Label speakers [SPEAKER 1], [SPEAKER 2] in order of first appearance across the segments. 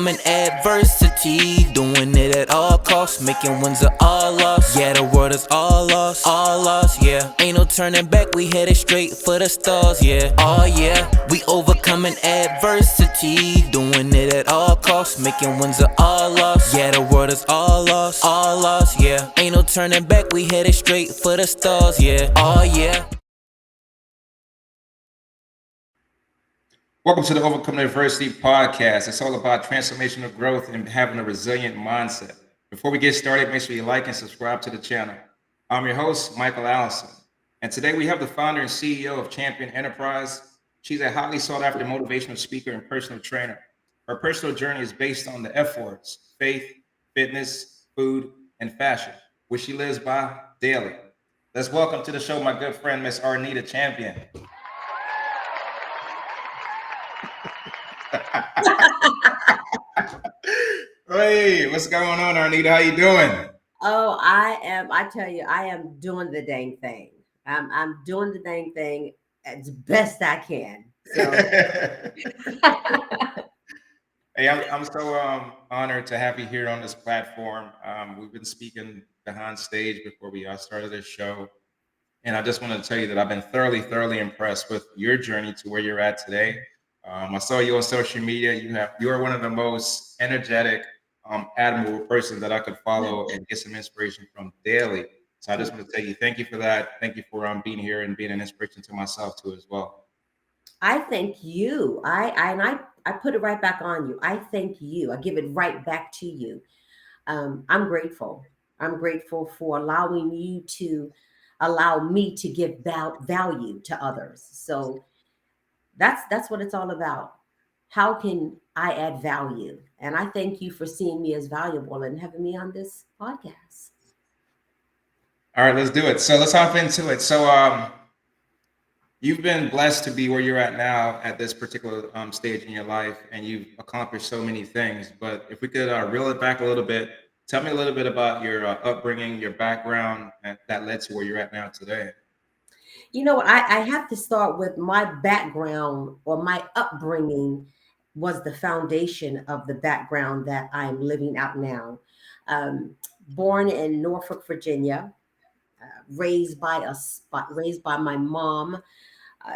[SPEAKER 1] overcoming adversity, doing it at all costs, making wins at all loss. Yeah, the world is all lost, yeah. Ain't no turning back, we headed straight for the stars, yeah. Oh yeah, we overcoming adversity, doing it at all costs, making wins at all loss. Yeah, the world is all lost, yeah. Ain't no turning back, we headed straight for the stars, yeah. Oh yeah.
[SPEAKER 2] Welcome to the Overcoming Adversity podcast. It's all about transformational growth and having a resilient mindset. Before we get started, make sure you like and subscribe to the channel. I'm your host, Michael Allison. And today we have the founder and CEO of Champion Enterprise. She's a highly sought after motivational speaker and personal trainer. Her personal journey is based on the F words: faith, fitness, food, and fashion, which she lives by daily. Let's welcome to the show my good friend, Miss Arnita Champion. Hey, what's going on, Arnita? How you doing?
[SPEAKER 3] Oh, I tell you, I am doing the dang thing. I'm doing the dang thing as best I can. So
[SPEAKER 2] Hey, I'm so honored to have you here on this platform. We've been speaking behind stage before we started this show, and I just want to tell you that I've been thoroughly impressed with your journey to where you're at today. I saw you on social media. You are one of the most energetic, admirable person that I could follow and get some inspiration from daily. So I just want to tell you thank you for that. Thank you for being here and being an inspiration to myself too as well.
[SPEAKER 3] I thank you. I put it right back on you. I thank you. I give it right back to you. I'm grateful. I'm grateful for allowing you to allow me to give value to others. So that's what it's all about. How can I add value? And I thank you for seeing me as valuable and having me on this podcast.
[SPEAKER 2] All right, let's do it. So let's hop into it. So you've been blessed to be where you're at now at this particular stage in your life, and you've accomplished so many things. But if we could reel it back a little bit, tell me a little bit about your upbringing, your background that led to where you're at now today.
[SPEAKER 3] You know, I have to start with my background or my upbringing was the foundation of the background that I'm living out now. Um, Born in Norfolk, Virginia, raised by my mom.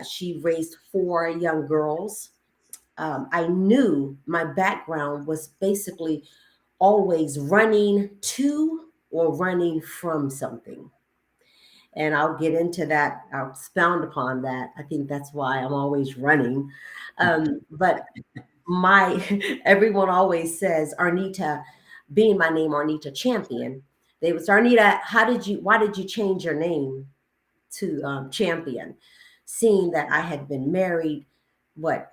[SPEAKER 3] She raised four young girls. I knew my background was basically always running to or running from something. And I'll get into that. I'll expound upon that. I think that's why I'm always running. But my everyone always says Arnita, being my name Arnita Champion. They would say, Arnita, why did you change your name to Champion? Seeing that I had been married, what,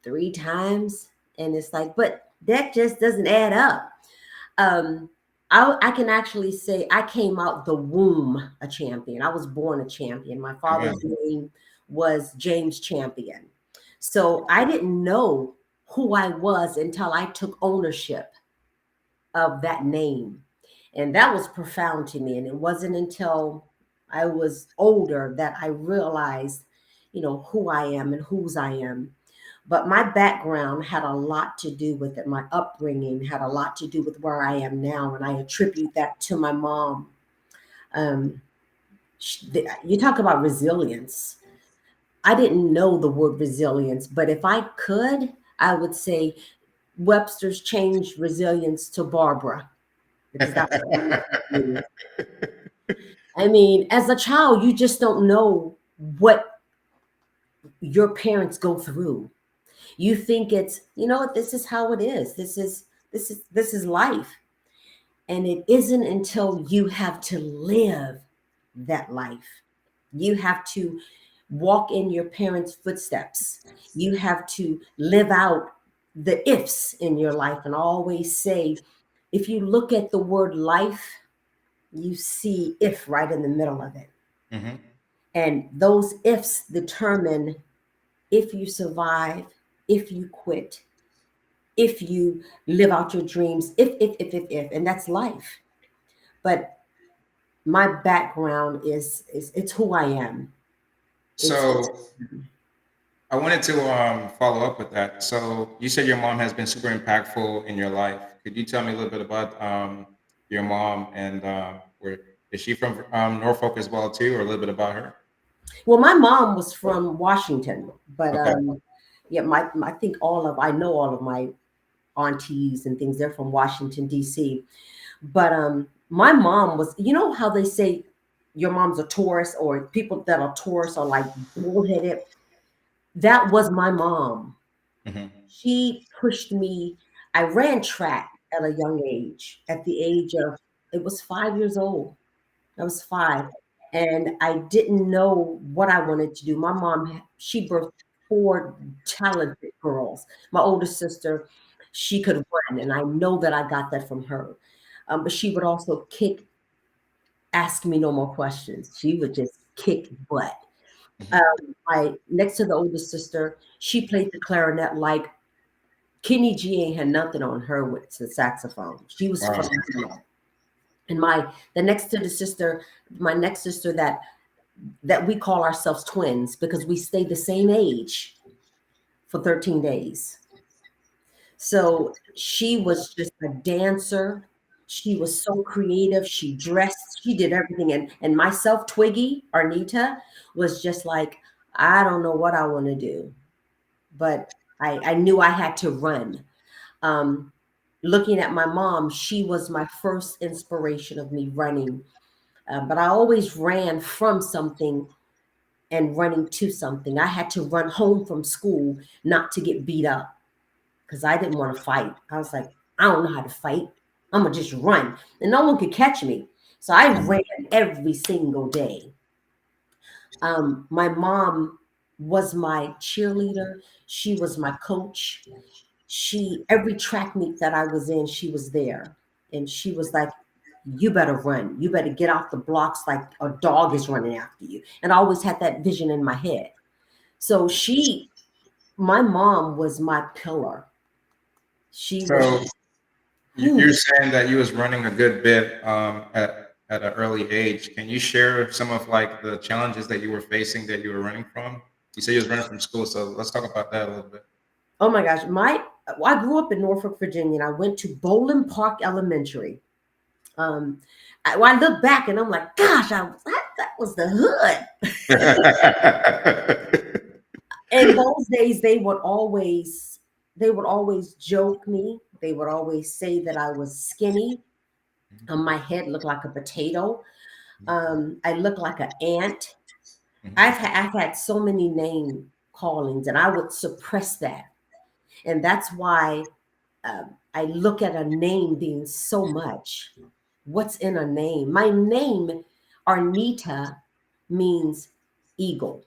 [SPEAKER 3] three times? And it's like, but that just doesn't add up. Um, I can actually say I came out the womb a champion. I was born a champion. My
[SPEAKER 2] Amen.
[SPEAKER 3] father's name was James Champion. So I didn't know who I was until I took ownership of that name. And that was profound to me. And it wasn't until I was older that I realized, who I am and whose I am. But my background had a lot to do with it. My upbringing had a lot to do with where I am now. And I attribute that to my mom. Um, you talk about resilience. I didn't know the word resilience, but if I could, I would say Webster's changed resilience to Barbara because that's what it means. I mean, as a child, you just don't know what your parents go through. You think it's, this is how it is. This is life. And it isn't until you have to live that life. You have to walk in your parents' footsteps. You have to live out the ifs in your life and always say, if you look at the word life, you see if right in the middle of it.
[SPEAKER 2] Mm-hmm.
[SPEAKER 3] And those ifs determine if you survive, if you quit, if you live out your dreams, if, and that's life. But my background is it's who I am. It's
[SPEAKER 2] So I wanted to follow up with that. So you said your mom has been super impactful in your life. Could you tell me a little bit about your mom and where is she from Norfolk as well too, or a little bit about her?
[SPEAKER 3] Well, my mom was from Washington, but
[SPEAKER 2] Okay.
[SPEAKER 3] yeah, I think I know all of my aunties and things. They're from Washington D.C. But my mom was, you know how they say your mom's a Taurus, or people that are Taurus are like bullheaded. That was my mom.
[SPEAKER 2] Hmm.
[SPEAKER 3] She pushed me. I ran track at a young age. At the age of, it was 5 years old. I was five, and I didn't know what I wanted to do. My mom, she birthed four talented girls. My older sister, she could run, and I know that I got that from her. But she would also ask me no more questions. She would just kick butt. My next to the oldest sister, she played the clarinet like Kenny G ain't had nothing on her with the saxophone. She was
[SPEAKER 2] Wow.
[SPEAKER 3] phenomenal. And my next sister that we call ourselves twins because we stay the same age for 13 days. So she was just a dancer. She was so creative. She dressed, she did everything. And myself, Twiggy, Arnita, was just like, I don't know what I want to do, but I knew I had to run. Um, Looking at my mom, she was my first inspiration of me running. But I always ran from something and running to something. I had to run home from school not to get beat up because I didn't want to fight. I was like, I don't know how to fight. I'm going to just run. And no one could catch me. So I ran every single day. My mom was my cheerleader. She was my coach. Every track meet that I was in, she was there. And she was like, you better run. You better get off the blocks like a dog is running after you. And I always had that vision in my head. So my mom was my pillar. She was,
[SPEAKER 2] So you're
[SPEAKER 3] whew,
[SPEAKER 2] saying that you was running a good bit at an early age. Can you share some of like the challenges that you were facing that you were running from? You said you was running from school, so let's talk about that a little bit.
[SPEAKER 3] oh my gosh, I grew up in Norfolk, Virginia, and I went to Bowling Park Elementary. Well, I look back and I'm like, gosh, that was the hood. In those days, they would always joke me. They would always say that I was skinny. My head looked like a potato. I looked like an ant. I've had so many name callings, and I would suppress that. And that's why I look at a name being so much. What's in a name? My name, Arnita, means eagle,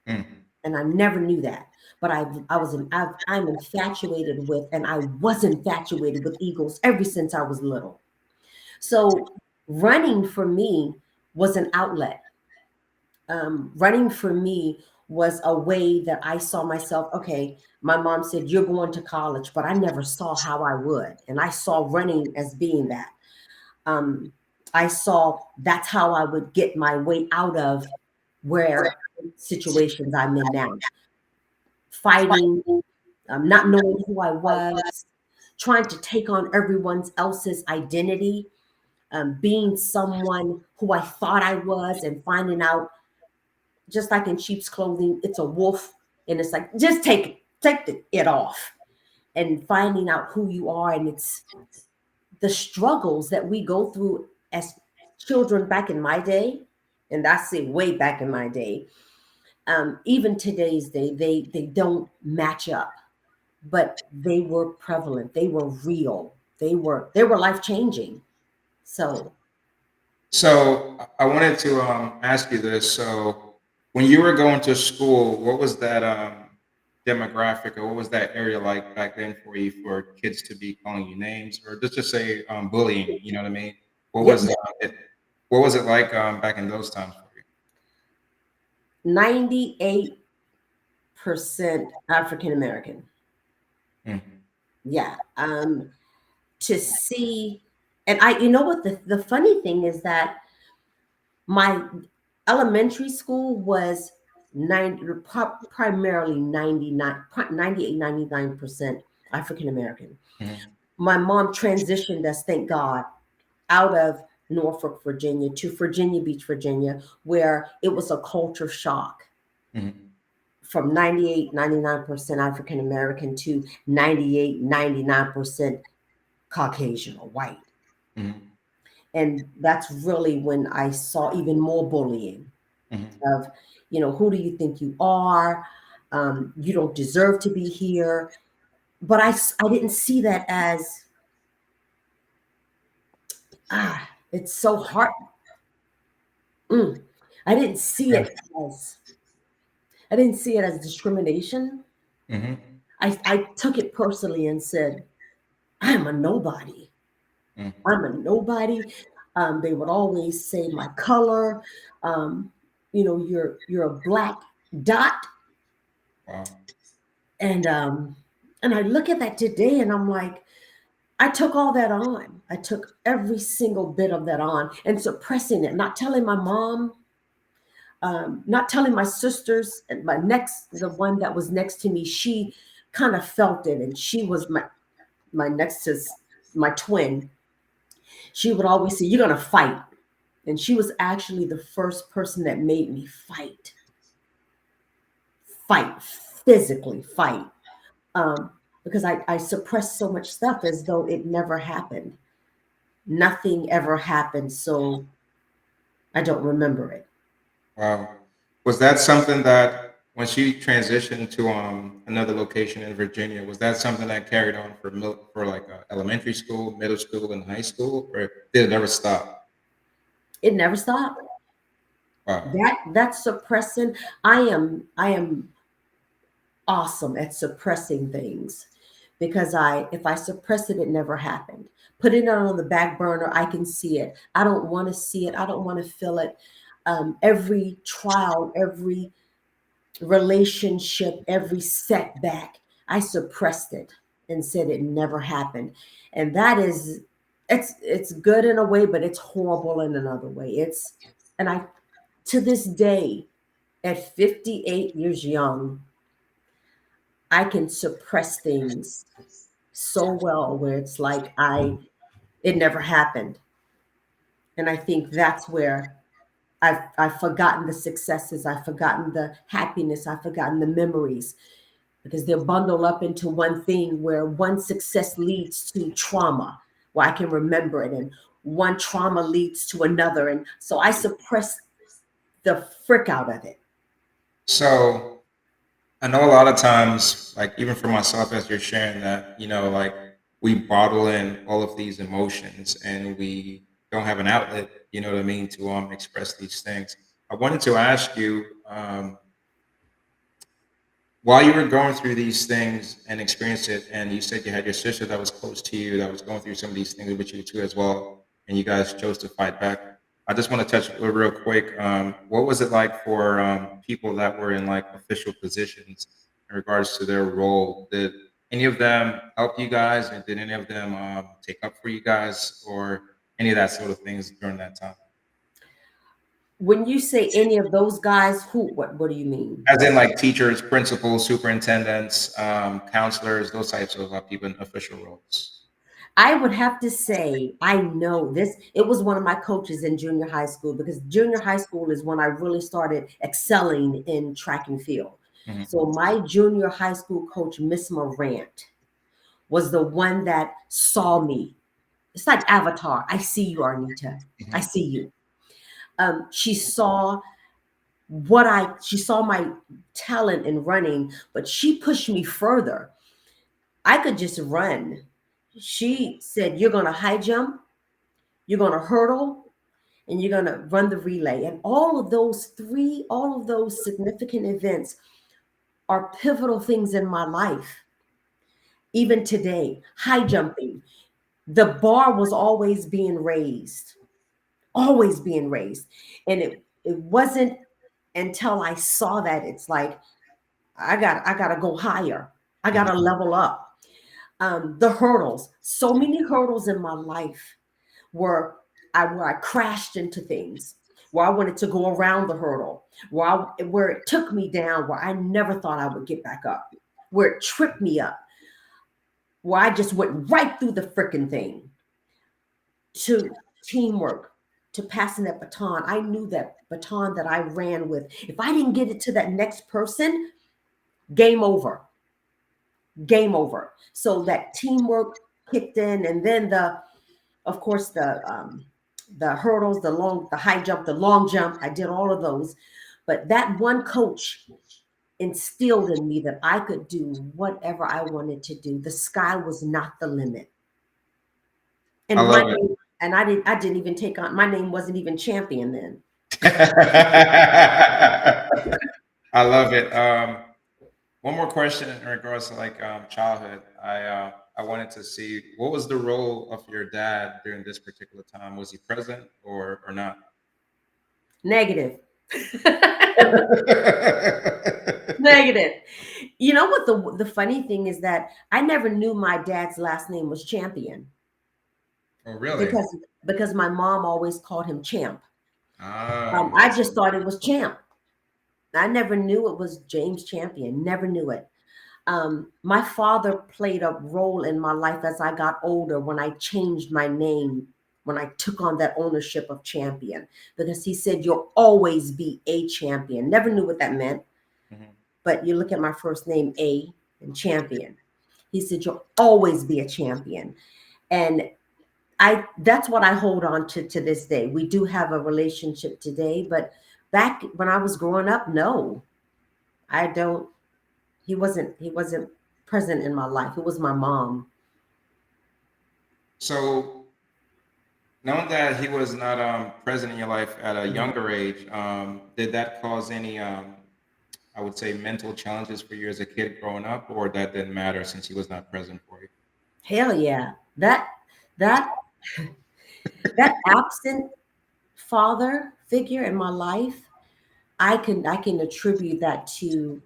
[SPEAKER 2] Mhm.
[SPEAKER 3] and I never knew that. But I'm infatuated with, and I was infatuated with eagles ever since I was little. So running for me was an outlet. Running for me was a way that I saw myself. Okay, my mom said, you're going to college, but I never saw how I would. And I saw running as being that. Um, I saw that's how I would get my way out of where situations I'm in now. Fighting, not knowing who I was, trying to take on everyone else's identity, being someone who I thought I was, and finding out, just like in sheep's clothing, it's a wolf, and it's like just take it off, and finding out who you are, and it's the struggles that we go through as children back in my day, and I say way back in my day. Even today's day, they don't match up, but they were prevalent. They were real. They were life changing. So
[SPEAKER 2] So I wanted to ask you this. So when you were going to school, what was that demographic, or what was that area like back then for you, for kids to be calling you names, or just say bullying? You know what I mean? What
[SPEAKER 3] yep,
[SPEAKER 2] was it? What was it like back in those times for
[SPEAKER 3] 98% African American.
[SPEAKER 2] you? Mhm.
[SPEAKER 3] Yeah. To see, and you know what, the funny thing is that my elementary school was primarily 99% African American.
[SPEAKER 2] Mhm.
[SPEAKER 3] My mom transitioned us, thank God, out of Norfolk, Virginia to Virginia Beach, Virginia, where it was a culture shock
[SPEAKER 2] Mhm.
[SPEAKER 3] from 98, 99% African American to 98, 99% Caucasian or white.
[SPEAKER 2] Mhm.
[SPEAKER 3] And that's really when I saw even more bullying
[SPEAKER 2] Mhm.
[SPEAKER 3] of, who do you think you are? You don't deserve to be here. But I didn't see that as, it's so hard. Mm. I didn't see
[SPEAKER 2] Yeah.
[SPEAKER 3] it as, I didn't see it as discrimination.
[SPEAKER 2] Mhm.
[SPEAKER 3] I took it personally and said, I'm a nobody.
[SPEAKER 2] Mhm.
[SPEAKER 3] I'm a nobody. They would always say my color. Um, you're a black dot,
[SPEAKER 2] Wow.
[SPEAKER 3] and I look at that today, and I'm like, I took all that on. I took every single bit of that on and suppressing it, not telling my mom, not telling my sisters. And the one that was next to me, she kind of felt it, and she was my next to my twin. She would always say, "You're gonna fight," and she was actually the first person that made me fight, physically fight, because I suppressed so much stuff as though it never happened. Nothing ever happened, so I don't remember it.
[SPEAKER 2] Wow. Was that something that when she transitioned to another location in Virginia, was that something that carried on for like elementary school, middle school, and high school, or did it ever stop?
[SPEAKER 3] It never stopped.
[SPEAKER 2] Wow.
[SPEAKER 3] That's suppressing. I am awesome at suppressing things because if I suppress it, it never happened. Putting it on the back burner, I can see it. I don't want to see it. I don't want to feel it. Every trial, every relationship, every setback, I suppressed it and said it never happened. And that is, it's good in a way, but it's horrible in another way. And I, to this day, at 58 years young, I can suppress things so well where it's like it never happened. And I think that's where I've forgotten the successes, I've forgotten the happiness, I've forgotten the memories because they're bundled up into one thing where one success leads to trauma, where I can remember it, and one trauma leads to another. And so I suppress the frick out of it.
[SPEAKER 2] So I know a lot of times, like even for myself, as you're sharing that, like we bottle in all of these emotions and we don't have an outlet, you know what I mean, to express these things. I wanted to ask you, while you were going through these things and experienced it, and you said you had your sister that was close to you that was going through some of these things with you too as well, and you guys chose to fight back. I just want to touch real quick. What was it like for people that were in like official positions in regards to their role? Did any of them help you guys, and did any of them take up for you guys, or any of that sort of things during that time?
[SPEAKER 3] When you say any of those guys, what do you mean?
[SPEAKER 2] As in like teachers, principals, superintendents, counselors, those types of people in official roles.
[SPEAKER 3] I would have to say, I know this. It was one of my coaches in junior high school because junior high school is when I really started excelling in track and field.
[SPEAKER 2] Mhm.
[SPEAKER 3] So, my junior high school coach, Miss Morant, was the one that saw me. It's like Avatar. I see you, Arnita. I
[SPEAKER 2] Mhm.
[SPEAKER 3] see you. She saw she saw my talent in running, but she pushed me further. I could just run. She said, "You're going to high jump, you're going to hurdle, and you're going to run the relay." And all of those significant events are pivotal things in my life. Even today, high jumping, the bar was always being raised. And it wasn't until I saw that it's like, I gotta go higher. I
[SPEAKER 2] Mhm.
[SPEAKER 3] gotta level up. The hurdles, so many hurdles in my life where I crashed into things, where I wanted to go around the hurdle, where it took me down, where I never thought I would get back up, where it tripped me up, where I just went right through the freaking thing, to teamwork, to passing that baton. I knew that baton that I ran with, if I didn't get it to that next person, game over, game over. So that teamwork kicked in, and then of course, the hurdles, the high jump, the long jump. I did all of those, but that one coach instilled in me that I could do whatever I wanted to do. The sky was not the limit.
[SPEAKER 2] I
[SPEAKER 3] And my
[SPEAKER 2] love it.
[SPEAKER 3] name, and I didn't even take on, my name wasn't even Champion then.
[SPEAKER 2] I love it. One more question in regards to like childhood. I wanted to see what was the role of your dad during this particular time. Was he present or not?
[SPEAKER 3] Negative. Negative. You know what, the funny thing is that I never knew my dad's last name was Champion,
[SPEAKER 2] Oh, really?
[SPEAKER 3] because my mom always called him Champ.
[SPEAKER 2] Ah,
[SPEAKER 3] I just thought it was Champ. I never knew it was James Champion. Never knew it. My father played a role in my life as I got older, when I changed my name, when I took on that ownership of champion, because he said, "You'll always be a champion." Never knew what that meant,
[SPEAKER 2] mhm.
[SPEAKER 3] but you look at my first name, A, and Champion. He said, "You'll always be a champion." And that's what I hold on to this day. We do have a relationship today, but back when I was growing up, no, I don't. He wasn't present in my life. It was my mom.
[SPEAKER 2] So knowing that he was not present in your life at a
[SPEAKER 3] Mhm.
[SPEAKER 2] younger age, did that cause any I would say mental challenges for you as a kid growing up, or that didn't matter since he was not present for you?
[SPEAKER 3] Hell yeah. That that absent father figure in my life, I can attribute that to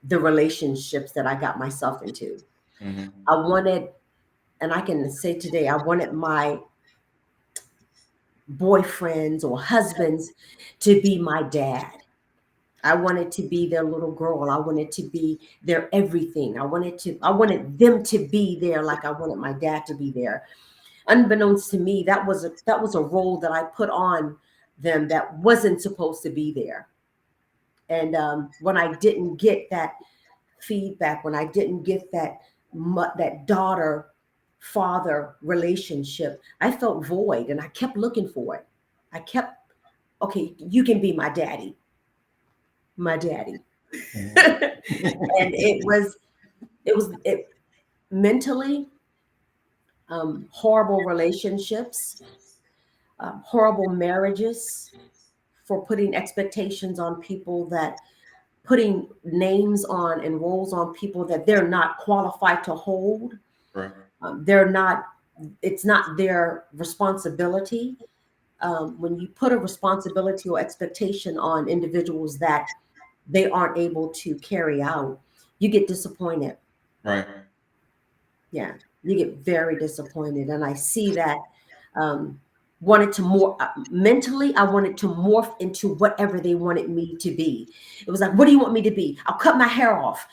[SPEAKER 3] the relationships that I got myself into.
[SPEAKER 2] Hmm.
[SPEAKER 3] I wanted, and I can say today, I wanted my boyfriends or husbands to be my dad. I wanted to be their little girl. I wanted to be their everything. I wanted them to be there like I wanted my dad to be there. Unbeknownst to me, that was a role that I put on them that wasn't supposed to be there. And when I didn't get that feedback, when I didn't get that daughter father relationship, I felt void, and I kept looking for it. I kept, okay, you can be my daddy, my daddy.
[SPEAKER 2] Hmm.
[SPEAKER 3] And it mentally, horrible relationships, horrible marriages, for putting expectations on people, that putting names on and roles on people that they're not qualified to hold.
[SPEAKER 2] Right.
[SPEAKER 3] They're not, it's not their responsibility. When you put a responsibility or expectation on individuals that they aren't able to carry out, you get disappointed.
[SPEAKER 2] Right.
[SPEAKER 3] Yeah, you get very disappointed. And I see that, um, wanted to more, mentally, I wanted to morph into whatever they wanted me to be. It was like, what do you want me to be? I'll cut my hair off.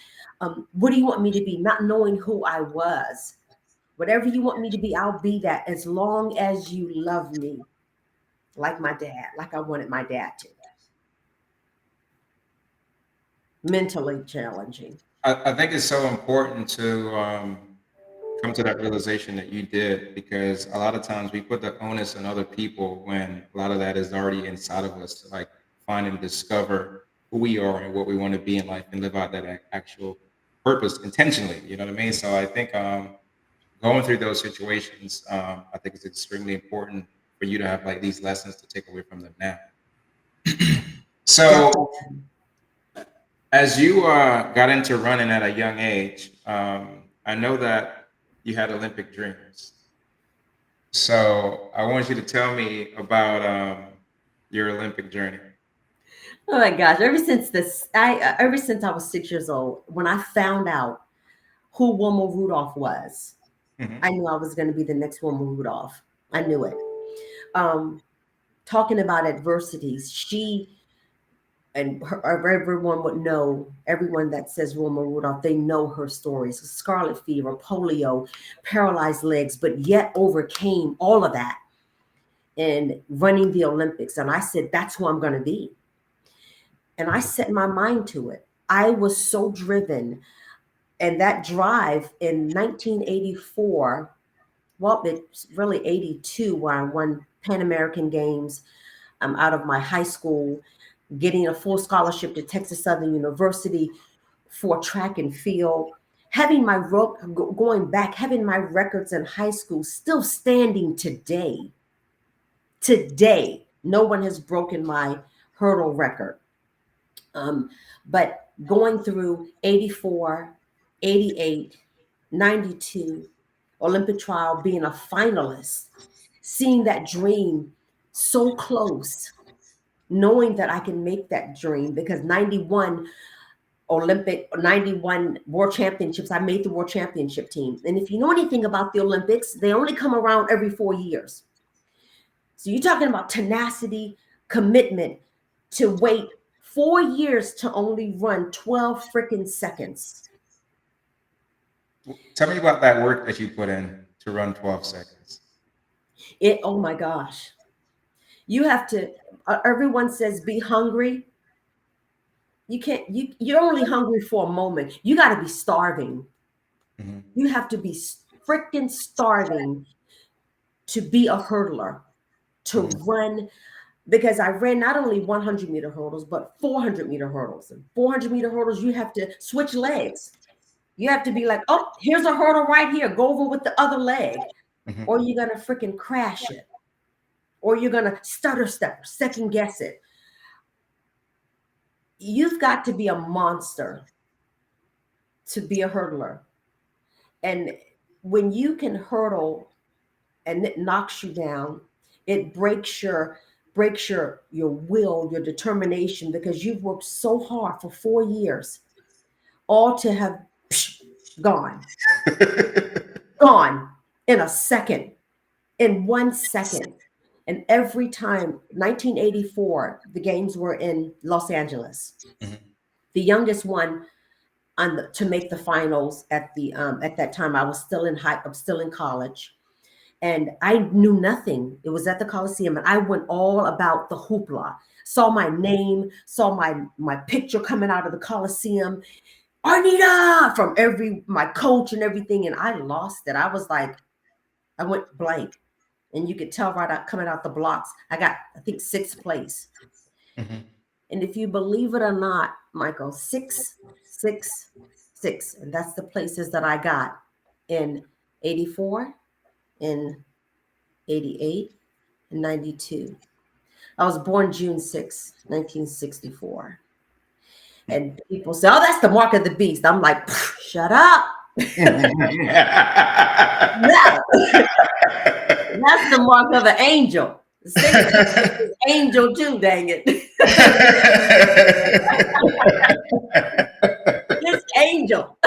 [SPEAKER 3] What do you want me to be? Not knowing who I was. Whatever you want me to be, I'll be that, as long as you love me, like my dad, like I wanted my dad to. Mentally challenging.
[SPEAKER 2] I think it's so important to come to that realization that you did, because a lot of times we put the onus on other people when a lot of that is already inside of us to like find and discover who we are and what we want to be in life and live out that actual purpose intentionally. You know what I mean? So I think going through those situations, I think it's extremely important for you to have like these lessons to take away from them now. So
[SPEAKER 3] Definitely.
[SPEAKER 2] as you got into running at a young age, I know that you had Olympic dreams. So I want you to tell me about your Olympic journey.
[SPEAKER 3] Oh my gosh! Ever since I was 6 years old, when I found out who Wilma Rudolph was, I
[SPEAKER 2] Hmm.
[SPEAKER 3] knew I was going to be the next Wilma Rudolph. I knew it. Um, talking about adversities, everyone would know, everyone that says Wilma Rudolph, they know her stories: scarlet fever, polio, paralyzed legs, but yet overcame all of that in running the Olympics. And I said, that's who I'm going to be. And I set my mind to it. I was so driven. And that drive in 1984, well, it's really 82, where I won Pan American Games out of my high school, getting a full scholarship to Texas Southern University for track and field, having going back, having my records in high school still standing today. Today, no one has broken my hurdle record. But going through 84, 88, 92, Olympic trial, being a finalist, seeing that dream so close, knowing that I can make that dream, because 91 World Championships, I made the World Championship team. And if you know anything about the Olympics, they only come around every 4 years. So you're talking about tenacity, commitment to wait 4 years to only run 12 freaking seconds.
[SPEAKER 2] Tell me about that work that you put in to run 12 seconds.
[SPEAKER 3] Oh my gosh. You have to, everyone says be hungry. You can't, you're only hungry for a moment. You got to be starving. Mm-hmm. You have to be freaking starving to be a hurdler, to run, because I ran not only 100-meter hurdles, but 400-meter hurdles. And 400-meter hurdles, you have to switch legs. You have to be like, oh, here's a hurdle right here. Go over with the other leg. Mm-hmm. Or you're going to freaking crash it. Or you're going to stutter step, second guess it. You've got to be a monster to be a hurdler. And when you can hurdle and it knocks you down, it breaks your will, your determination, because you've worked so hard for 4 years, all to have gone in a second, in 1 second. And every time, 1984, the games were in Los Angeles. Mm-hmm. The youngest one to make the finals at that time, I was still in college. And I knew nothing. It was at the Coliseum, and I went all about the hoopla. Saw my name, saw my picture coming out of the Coliseum. Arnita, from my coach and everything, and I lost it. I was like, I went blank. And you could tell right out coming out the blocks, I got, I think, 6th place. Mm-hmm. And if you believe it or not, Michael, 6, 6, 6. And that's the places that I got in 84, in 88, and 92. I was born June 6, 1964. And people say, oh, that's the mark of the beast. I'm like, shut up. No. That's the mark of an angel. Angel too, dang it. This angel.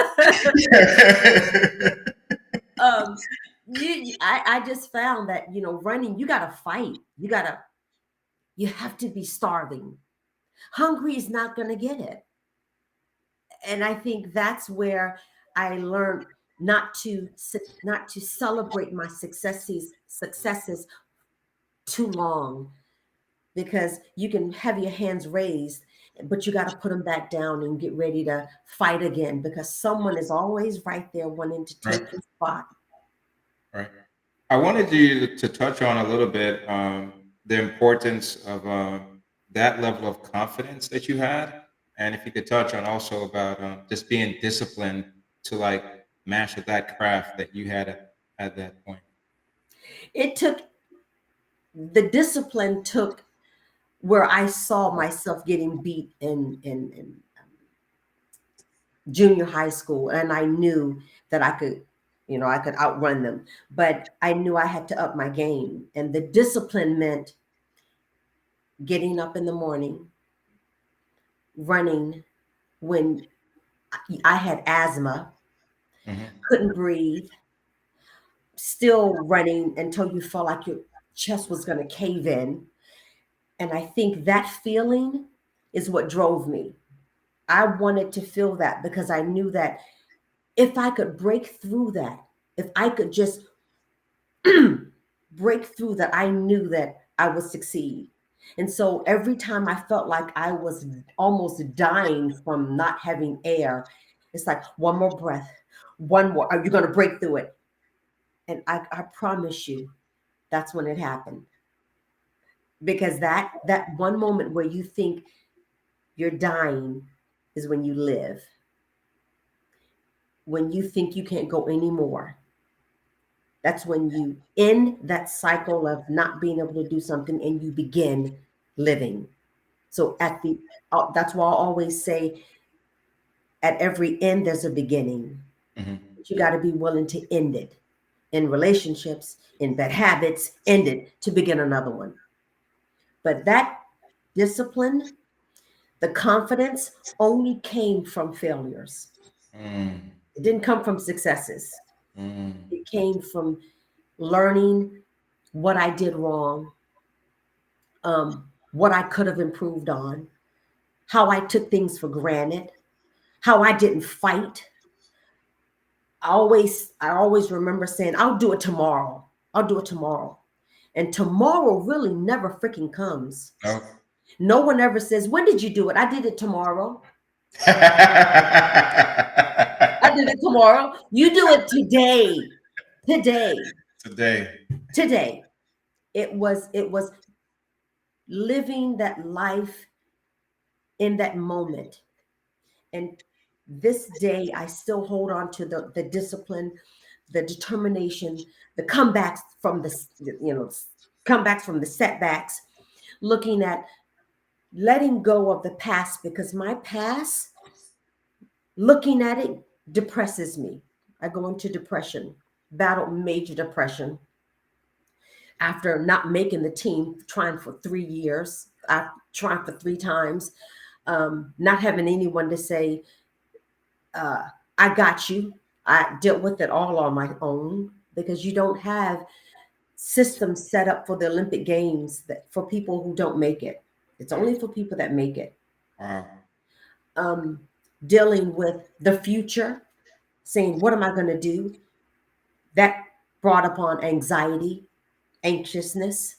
[SPEAKER 3] I just found that, running, you got to fight. You have to be starving. Hungry is not going to get it. And I think that's where I learned not to celebrate my successes too long, because you can have your hands raised, but you got to put them back down and get ready to fight again, because someone is always right there wanting to take your spot.
[SPEAKER 2] Right. I wanted you to touch on a little bit the importance of that level of confidence that you had, and if you could touch on also about just being disciplined to master that craft that you had at that point.
[SPEAKER 3] The discipline took where I saw myself getting beat in junior high school, and I knew that I could outrun them, but I knew I had to up my game. And the discipline meant getting up in the morning, running when I had asthma, couldn't breathe, still running until you felt like your chest was going to cave in. And I think that feeling is what drove me. I wanted to feel that because I knew that if I could break through that, if I could just break through that, I knew that I would succeed. And so every time I felt like I was almost dying from not having air, it's like one more breath, one more. Are you going to break through it? And I promise you, that's when it happened. Because that one moment where you think you're dying is when you live. When you think you can't go anymore, that's when you end that cycle of not being able to do something and you begin living. So that's why I always say at every end, there's a beginning.
[SPEAKER 2] Hmm.
[SPEAKER 3] But you got to be willing to end it in relationships, in bad habits, end it to begin another one. But that discipline, the confidence only came from failures.
[SPEAKER 2] Mm.
[SPEAKER 3] It didn't come from successes.
[SPEAKER 2] Mm.
[SPEAKER 3] It came from learning what I did wrong, what I could have improved on, how I took things for granted, how I didn't fight. I always remember saying, I'll do it tomorrow. I'll do it tomorrow. And tomorrow really never freaking comes.
[SPEAKER 2] No.
[SPEAKER 3] No one ever says, when did you do it? I did it tomorrow. I did it tomorrow. You do it today. Today.
[SPEAKER 2] Today.
[SPEAKER 3] Today. It was living that life in that moment. And this day, I still hold on to the discipline, the determination, the comebacks from comebacks from the setbacks, looking at letting go of the past because my past, looking at it, depresses me. I go into depression, battle major depression after not making the team, trying for 3 years. I tried for 3 times, not having anyone to say, I got you. I dealt with it all on my own because you don't have systems set up for the Olympic Games that for people who don't make it. It's only for people that make it.
[SPEAKER 2] Wow.
[SPEAKER 3] Um, Dealing with the future, saying, what am I going to do? That brought upon anxiety, anxiousness.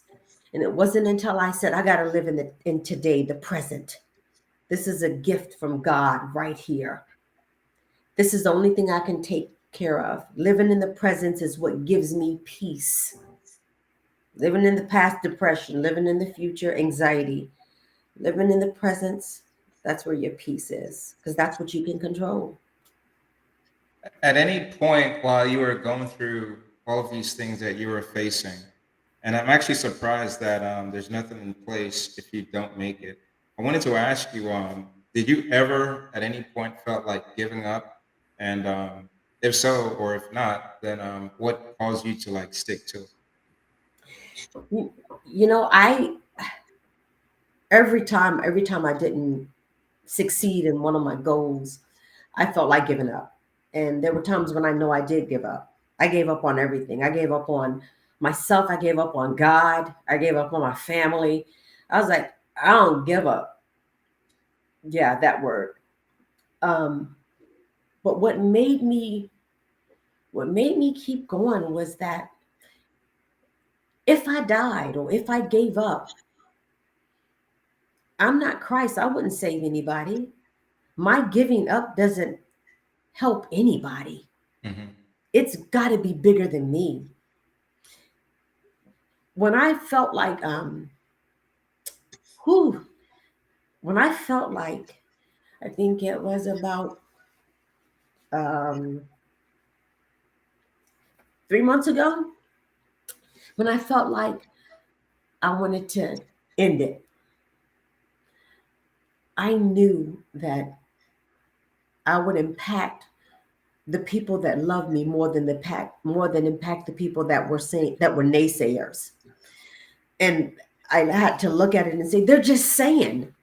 [SPEAKER 3] And it wasn't until I said, I got to live in today, the present. This is a gift from God right here. This is the only thing I can take care of. Living in the presence is what gives me peace. Living in the past, depression. Living in the future, anxiety. Living in the presence, that's where your peace is, because that's what you can control.
[SPEAKER 2] At any point while you were going through all of these things that you were facing, and I'm actually surprised that there's nothing in place if you don't make it. I wanted to ask you, did you ever at any point felt like giving up? And if so, or if not, then what caused you to like stick to it?
[SPEAKER 3] I every time I didn't succeed in one of my goals, I felt like giving up. And there were times when I know I did give up. I gave up on everything. I gave up on myself. I gave up on God. I gave up on my family. I was like, I don't give up. Yeah, that word. Um, but what made me keep going was that if I died or if I gave up, I'm not Christ. I wouldn't save anybody. My giving up doesn't help anybody.
[SPEAKER 2] Hmm.
[SPEAKER 3] It's got to be bigger than me. When I felt like who when I felt like I think it was about um 3 months ago, when I felt like I wanted to end it, I knew that I would impact the people that love me more than impact the people that were naysayers. And I had to look at it and say, they're just saying.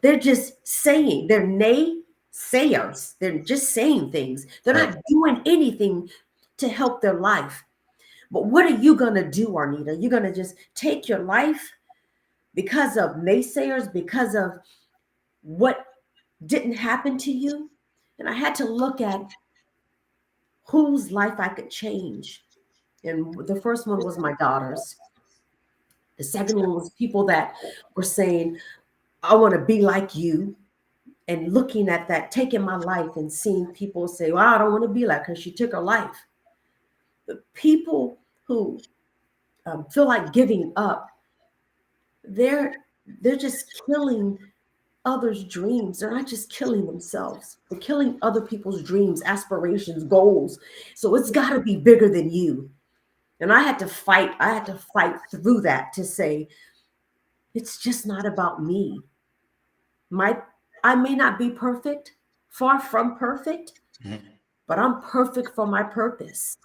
[SPEAKER 3] They're just saying. They're naysayers. They're just saying things. They're
[SPEAKER 2] Right.
[SPEAKER 3] not doing anything to help their life. But what are you going to do, Arnita? You're going to just take your life because of naysayers, because of what didn't happen to you. And I had to look at whose life I could change. And the first one was my daughter's. The second one was people that were saying, I want to be like you. And looking at that, taking my life and seeing people say, well, I don't want to be like her. She took her life. The people who feel like giving up, they're just killing others' dreams. They're not just killing themselves. They're killing other people's dreams, aspirations, goals. So it's got to be bigger than you. And I had to fight. I had to fight through that to say, it's just not about me. I may not be perfect, far from perfect,
[SPEAKER 2] Mhm.
[SPEAKER 3] but I'm perfect for my purpose.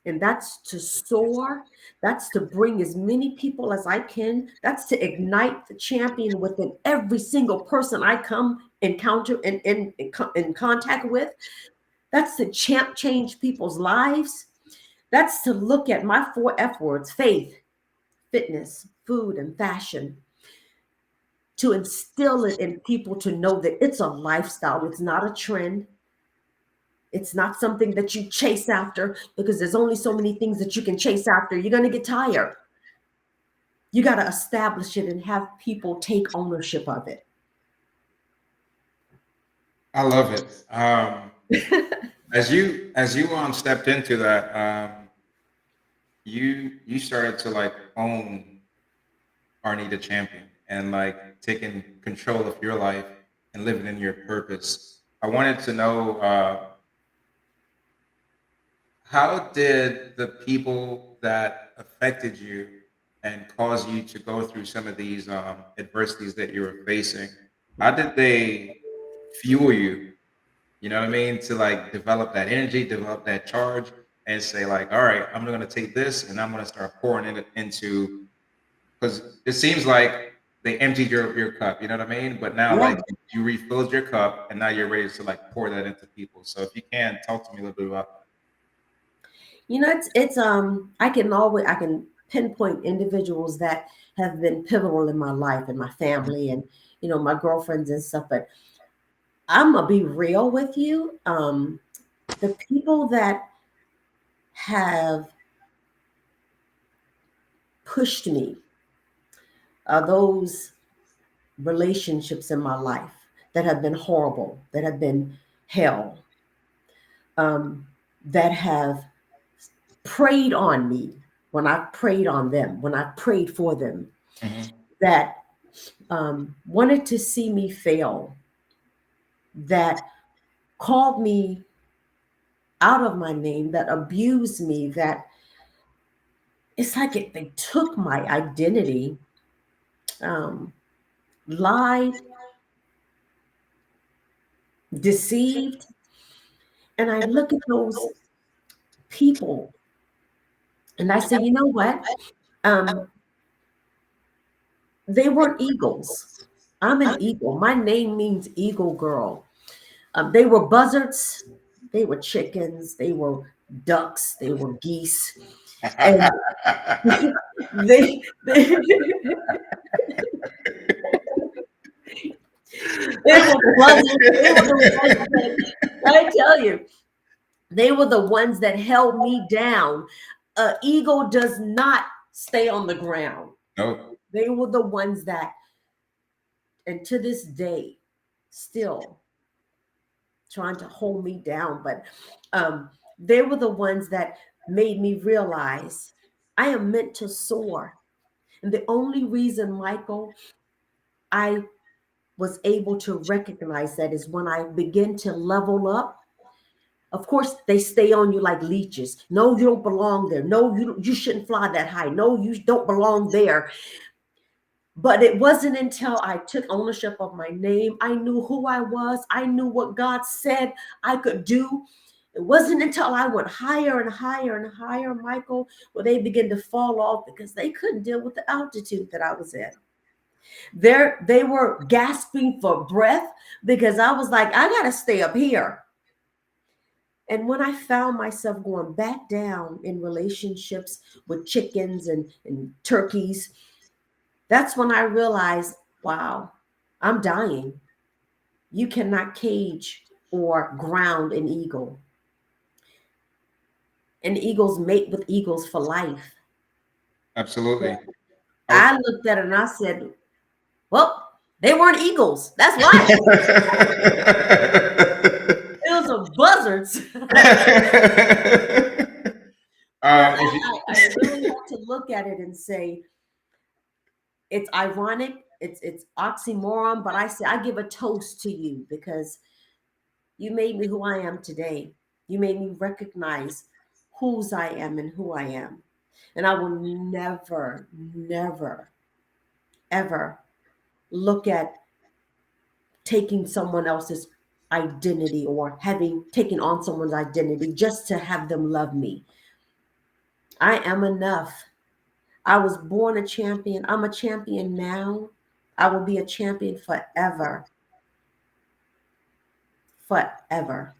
[SPEAKER 3] And that's to soar. That's to bring as many people as I can. That's to ignite the champion within every single person I come encounter and in contact with. That's to change people's lives. That's to look at my 4 F words: faith, fitness, food, and fashion, to instill it in people to know that it's a lifestyle. It's not a trend. It's not something that you chase after, because there's only so many things that you can chase after. You're going to get tired. You got to establish it and have people take ownership of it.
[SPEAKER 2] I love it. As you stepped into that, you started to like own Arnita Champion and like taking control of your life and living in your purpose. I wanted to know, how did the people that affected you and caused you to go through some of these adversities that you were facing, how did they fuel you? You know what I mean? To like develop that energy, develop that charge, and say like, all right, I'm going to take this and I'm going to start pouring it into, because it seems like they emptied your cup. You know what I mean? But now
[SPEAKER 3] Yeah.
[SPEAKER 2] like you refilled your cup and now you're ready to like pour that into people. So if you can talk to me a little bit about
[SPEAKER 3] I can pinpoint individuals that have been pivotal in my life and my
[SPEAKER 2] that.
[SPEAKER 3] family and, my girlfriends and stuff. But I'm going to be real with you. The people that have pushed me are those relationships in my life that have been horrible, that have been hell, um, that have preyed on me when I prayed on them, when I prayed for them,
[SPEAKER 2] Mhm.
[SPEAKER 3] that wanted to see me fail, that called me out of my name, that abused me, that it's like they took my identity, um, lied, deceived. And I look at those people and I say, you know what? Um, they weren't eagles. I'm an eagle. My name means eagle girl. They were buzzards. They were chickens. They were ducks. They were geese. And they they were buzzards. They were the ones that, I tell you, they were the ones that held me down. An eagle does not stay on the ground.
[SPEAKER 2] Nope.
[SPEAKER 3] They were the ones that, and to this day, still trying to hold me down. But they were the ones that made me realize I am meant to soar. And the only reason, Michael, I was able to recognize that is when I begin to level up. Of course, they stay on you like leeches. No, you don't belong there. No, you shouldn't fly that high. No, you don't belong there. But it wasn't until I took ownership of my name, I knew who I was, I knew what God said I could do. It wasn't until I went higher and higher and higher, Michael, where they began to fall off because they couldn't deal with the altitude that I was in. They were gasping for breath because I was like, I got to stay up here. And when I found myself going back down in relationships with chickens and turkeys, That's when I realized, wow, I'm dying. You cannot cage or ground an eagle. And eagles mate with eagles for life.
[SPEAKER 2] Absolutely.
[SPEAKER 3] I looked at it and I said, well, they weren't eagles. That's why. It was a buzzards.
[SPEAKER 2] If you,
[SPEAKER 3] I really had to look at it and say, it's ironic, it's oxymoron, but I say I give a toast to you because you made me who I am today. You made me recognize whose I am and who I am. And I will never, never, ever look at taking someone else's identity or having taken on someone's identity just to have them love me. I am enough. I was born a champion. I'm a champion now. I will be a champion forever. Forever.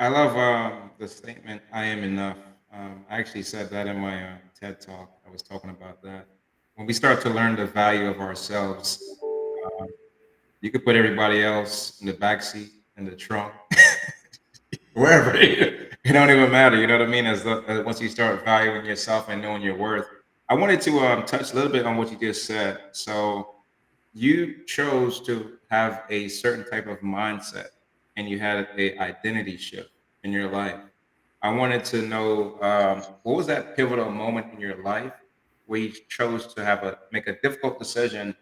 [SPEAKER 2] I love the statement, I am enough. I actually said that in my TED talk. I was talking about that. When we start to learn the value of ourselves, uh, you could put everybody else in the backseat, in the trunk, wherever. It don't even matter. You know what I mean? Once you start valuing yourself and knowing your worth. I wanted to touch a little bit on what you just said. So you chose to have a certain type of mindset, and you had a identity shift in your life. I wanted to know what was that pivotal moment in your life where you chose to make a difficult decision,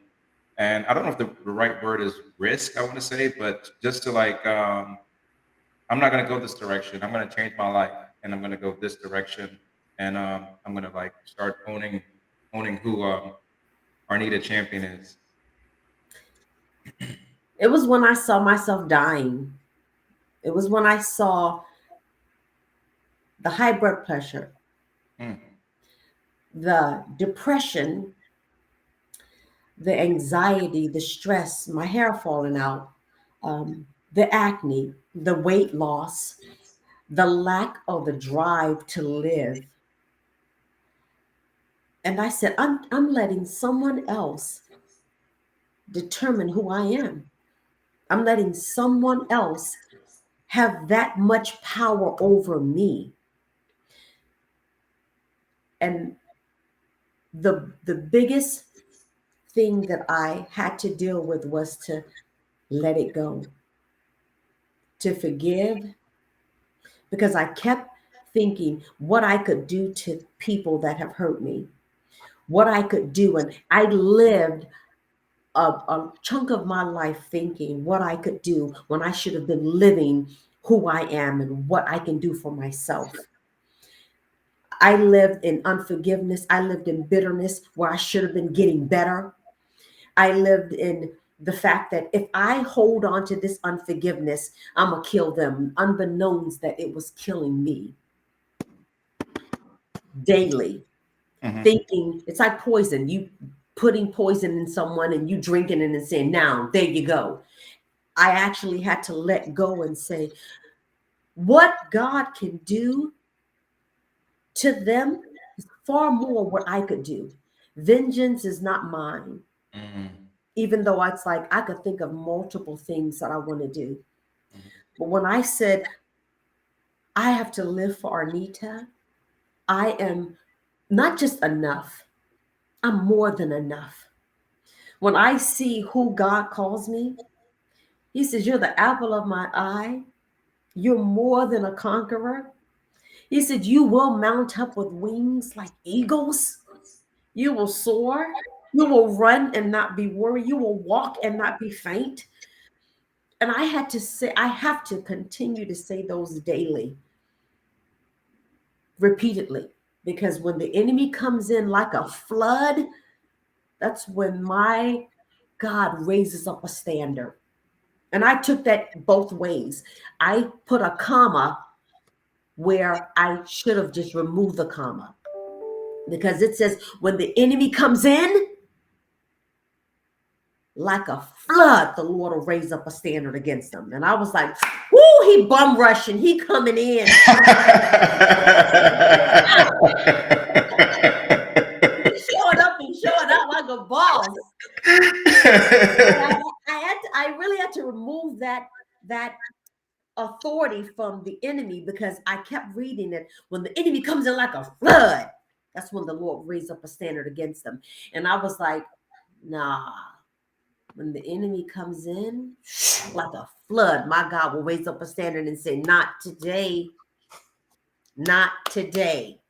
[SPEAKER 2] and I don't know if the right word is risk. I want to say, but just to like I'm not going to go this direction. I'm going to change my life, and I'm going to go this direction, and I'm going to like start owning who Arnita Champion is.
[SPEAKER 3] It was when I saw myself dying. It was when I saw the high blood pressure,
[SPEAKER 2] Mm,
[SPEAKER 3] the depression, the anxiety, the stress, my hair falling out, the acne, the weight loss, the lack of the drive to live. And I said, I'm letting someone else determine who I am. I'm letting someone else have that much power over me. And the biggest thing that I had to deal with was to let it go, to forgive, because I kept thinking what I could do to people that have hurt me, what I could do. And I lived a chunk of my life thinking what I could do when I should have been living who I am and what I can do for myself. I lived in unforgiveness. I lived in bitterness where I should have been getting better. I lived in the fact that if I hold on to this unforgiveness, I'm going to kill them, unbeknownst that it was killing me daily.
[SPEAKER 2] mhm.
[SPEAKER 3] Thinking it's like poison. You putting poison in someone and you drinking it and saying, now, there you go. I actually had to let go and say, what God can do to them is far more what I could do. Vengeance is not mine.
[SPEAKER 2] Mm,
[SPEAKER 3] Even though it's like I could think of multiple things that I want to do.
[SPEAKER 2] mhm.
[SPEAKER 3] But when I said, I have to live for Arnita, I am not just enough, I'm more than enough. When I see who God calls me, He says, you're the apple of my eye. You're more than a conqueror. He said, you will mount up with wings like eagles. You will soar. You will run and not be worried. You will walk and not be faint. And I had to say, I have to continue to say those daily, repeatedly, because when the enemy comes in like a flood, that's when my God raises up a standard. And I took that both ways. I put a comma where I should have just removed the comma, because it says, when the enemy comes in like a flood, the Lord will raise up a standard against them. And I was like, whoo, he bum rushing, he coming in. He showing up was. I really had to remove that authority from the enemy because I kept reading it. When the enemy comes in like a flood, that's when the Lord raised up a standard against them. And I was like, nah. When the enemy comes in like a flood, my God will raise up a standard and say, not today, not today.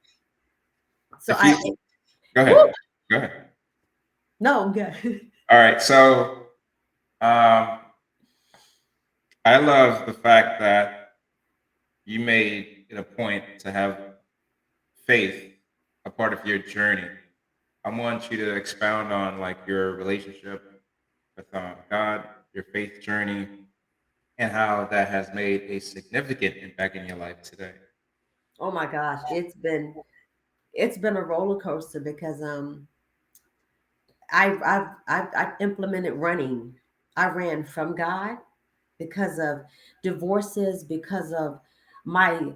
[SPEAKER 3] So
[SPEAKER 2] Go
[SPEAKER 3] woo,
[SPEAKER 2] ahead. Go ahead.
[SPEAKER 3] no, I'm good.
[SPEAKER 2] All right. So I love the fact that you made it a point to have faith a part of your journey. I want you to expound on like your relationship with God, your faith journey, and how that has made a significant impact in your life today.
[SPEAKER 3] Oh my gosh, it's been a roller coaster because I've implemented running. I ran from God because of divorces, because of my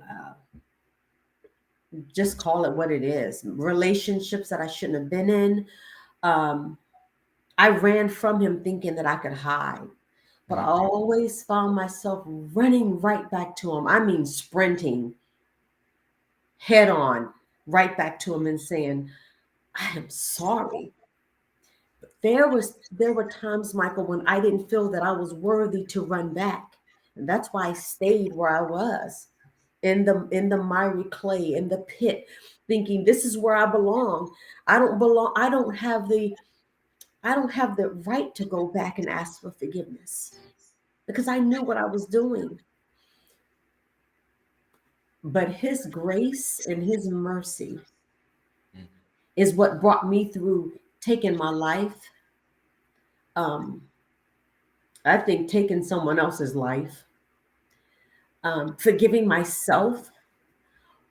[SPEAKER 3] just call it what it is, relationships that I shouldn't have been in. Um, I ran from him thinking that I could hide, but I
[SPEAKER 2] Mhm.
[SPEAKER 3] always found myself running right back to him. I mean, sprinting head on right back to him and saying, I am sorry. There were times, Michael, when I didn't feel that I was worthy to run back. And that's why I stayed where I was in the miry clay, in the pit, thinking this is where I belong. I don't belong, I don't have the right to go back and ask for forgiveness because I knew what I was doing. But his grace and his mercy is what brought me through taking my life. Um, I think taking someone else's life, forgiving myself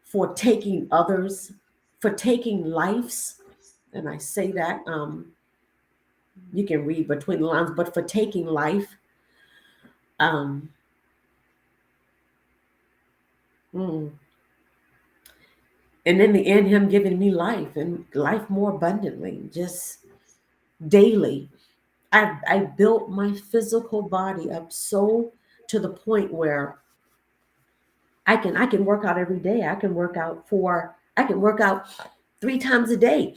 [SPEAKER 3] for taking others, for taking lives. And I say that you can read between the lines, but for taking life. Um, mm, and in the end, him giving me life and life more abundantly, just daily. I built my physical body up so to the point where I can work out every day. I can work out 3 times a day.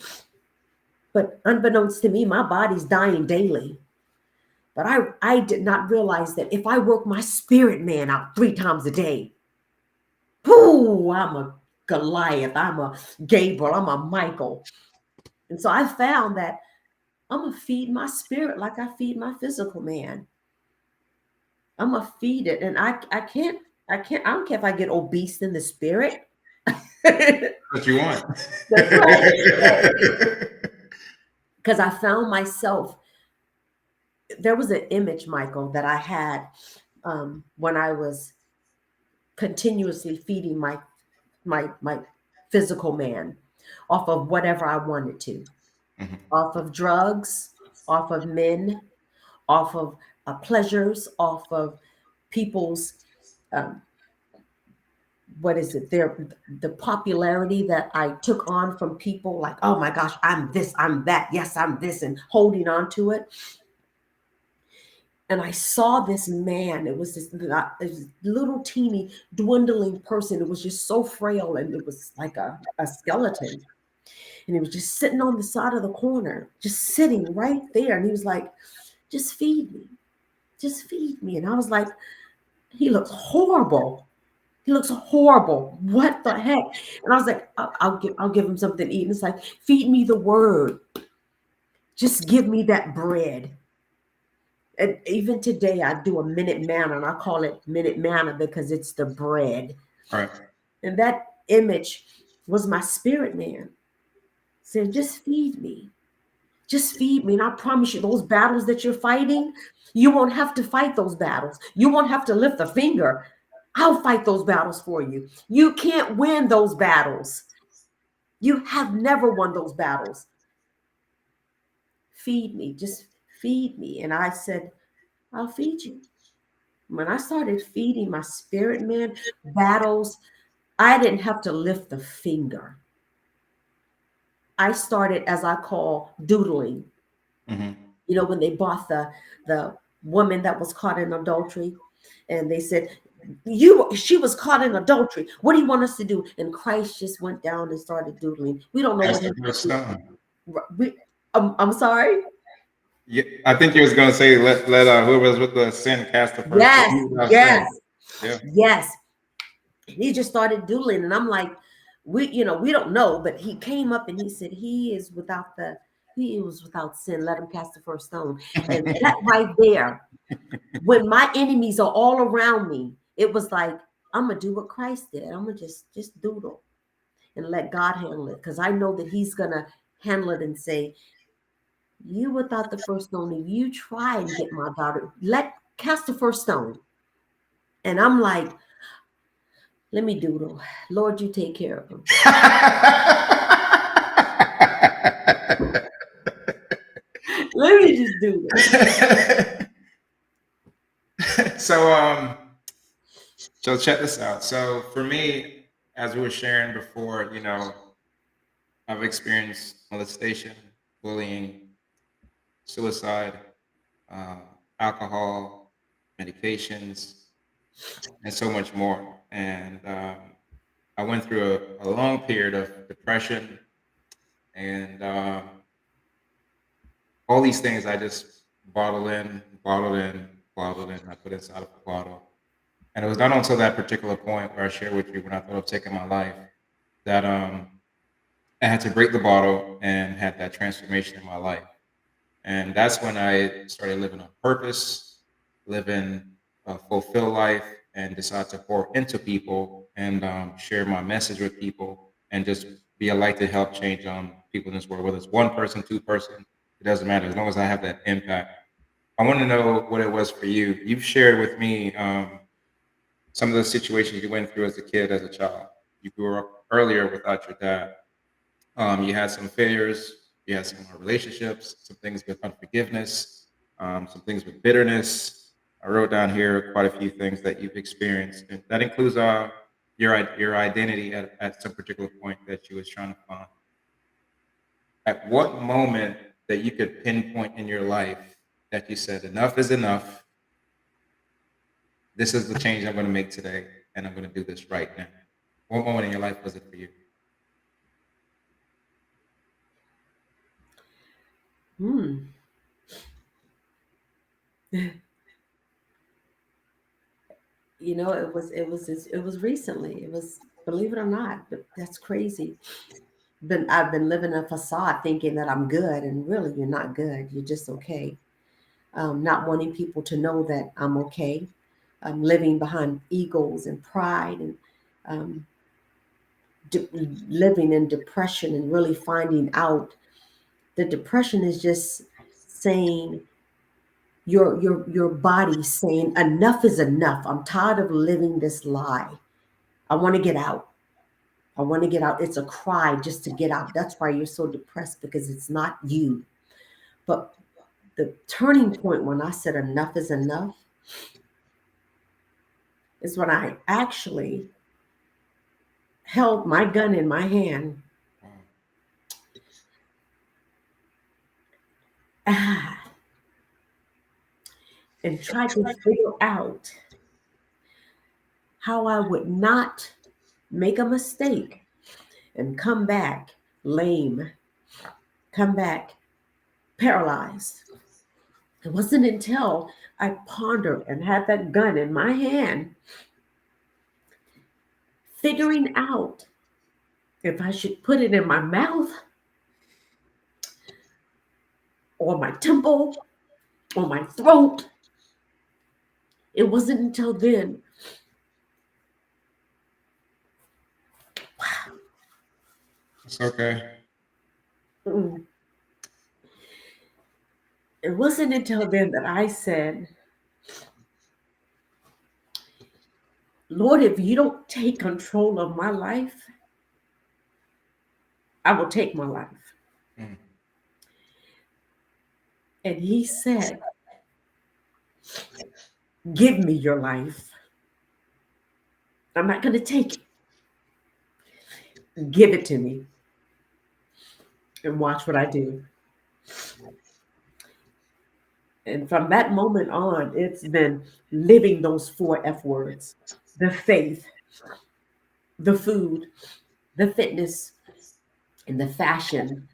[SPEAKER 3] But unbeknownst to me, my body's dying daily. But I did not realize that if I work my spirit man out 3 times a day, whoo, I'm a Goliath, I'm a Gabriel, I'm a Michael. And so I found that I'm gonna feed my spirit like I feed my physical man. I'm gonna feed it. And I don't care if I get obese in the spirit. That's
[SPEAKER 2] What you want?
[SPEAKER 3] right. Because I found myself, there was an image, Michael, that I had when I was continuously feeding my physical man off of whatever I wanted to,
[SPEAKER 2] Mhm.
[SPEAKER 3] off of drugs, off of men, off of pleasures, off of people's um, what is it? The popularity that I took on from people, like, oh my gosh, I'm this, I'm that, yes, I'm this, and holding on to it. And I saw this man. It was this little teeny dwindling person. It was just so frail, and it was like a skeleton. And he was just sitting on the side of the corner, just sitting right there. And he was like, just feed me. Just feed me. And I was like, he looks horrible. He looks horrible. What the heck? And I was like, I'll give him something to eat. And it's like, feed me the word. Just give me that bread. And even today, I do a minute manna, and I call it minute manna because it's the bread.
[SPEAKER 2] All right.
[SPEAKER 3] And that image was my spirit man saying, just feed me. Just feed me. And I promise you, those battles that you're fighting, you won't have to fight those battles. You won't have to lift a finger. I'll fight those battles for you. You can't win those battles. You have never won those battles. Feed me. Just feed me. And I said, I'll feed you. When I started feeding my spirit man battles, I didn't have to lift the finger. I started, as I call, doodling.
[SPEAKER 2] Mm-hmm.
[SPEAKER 3] You know, when they bought the woman that was caught in adultery, and they said, she was caught in adultery. What do you want us to do? And Christ just went down and started doodling. We don't know
[SPEAKER 2] That's
[SPEAKER 3] what he
[SPEAKER 2] the first stone.
[SPEAKER 3] we, I'm sorry.
[SPEAKER 2] Yeah, I think you was gonna say let whoever was with the sin cast the first stone.
[SPEAKER 3] Yes,
[SPEAKER 2] He without sin.
[SPEAKER 3] yes,
[SPEAKER 2] Yeah.
[SPEAKER 3] yes. He just started doodling, and I'm like, we don't know, but he came up and he said, he was without sin. Let him cast the first stone. And that right there, when my enemies are all around me, it was like, I'm gonna do what Christ did. I'm gonna just doodle and let God handle it, because I know that He's gonna handle it and say, "You without the first stone, if you try and get my daughter, let cast the first stone." And I'm like, let me doodle. Lord, you take care of him. Let me just doodle.
[SPEAKER 2] so so check this out. So for me, as we were sharing before, I've experienced molestation, bullying, suicide, uh, alcohol, medications, and so much more. And I went through a long period of depression and all these things I just bottled in, bottled in, bottled in. I put inside of a bottle. And it was not until that particular point where I shared with you when I thought of taking my life that I had to break the bottle and had that transformation in my life. And that's when I started living on purpose, living a fulfilled life, and decided to pour into people and share my message with people and just be a light to help change people in this world, whether it's one person, two person, it doesn't matter as long as I have that impact. I want to know what it was for you. You've shared with me some of the situations you went through as a kid, as a child. You grew up earlier without your dad. You had some failures, you had some relationships, some things with unforgiveness, some things with bitterness. I wrote down here quite a few things that you've experienced. And that includes your identity at some particular point that you was trying to find. At what moment that you could pinpoint in your life that you said, enough is enough. This is the change I'm going to make today, and I'm going to do this right now. What moment in your life was it for you?
[SPEAKER 3] Hmm. It was recently. It was, believe it or not, but that's crazy. I've been living a facade thinking that I'm good, and really you're not good. You're just okay. Not wanting people to know that I'm okay. I'm living behind egos and pride, and um, de- living in depression, and really finding out the depression is just saying, your body saying, enough is enough. I'm tired of living this lie. I want to get out. I want to get out. It's a cry just to get out. That's why you're so depressed, because it's not you. But the turning point when I said enough is enough is when I actually held my gun in my hand,
[SPEAKER 2] Wow.
[SPEAKER 3] and tried to figure out how I would not make a mistake and come back lame, come back paralyzed. It wasn't until I pondered and had that gun in my hand, figuring out if I should put it in my mouth or my temple or my throat. It wasn't until then.
[SPEAKER 2] It's okay.
[SPEAKER 3] mm, It wasn't until then that I said, Lord, if you don't take control of my life, I will take my life.
[SPEAKER 2] Mm.
[SPEAKER 3] And he said, give me your life. I'm not going to take it. Give it to me and watch what I do. And from that moment on, it's been living those four F words: the faith, the food, the fitness, and the fashion.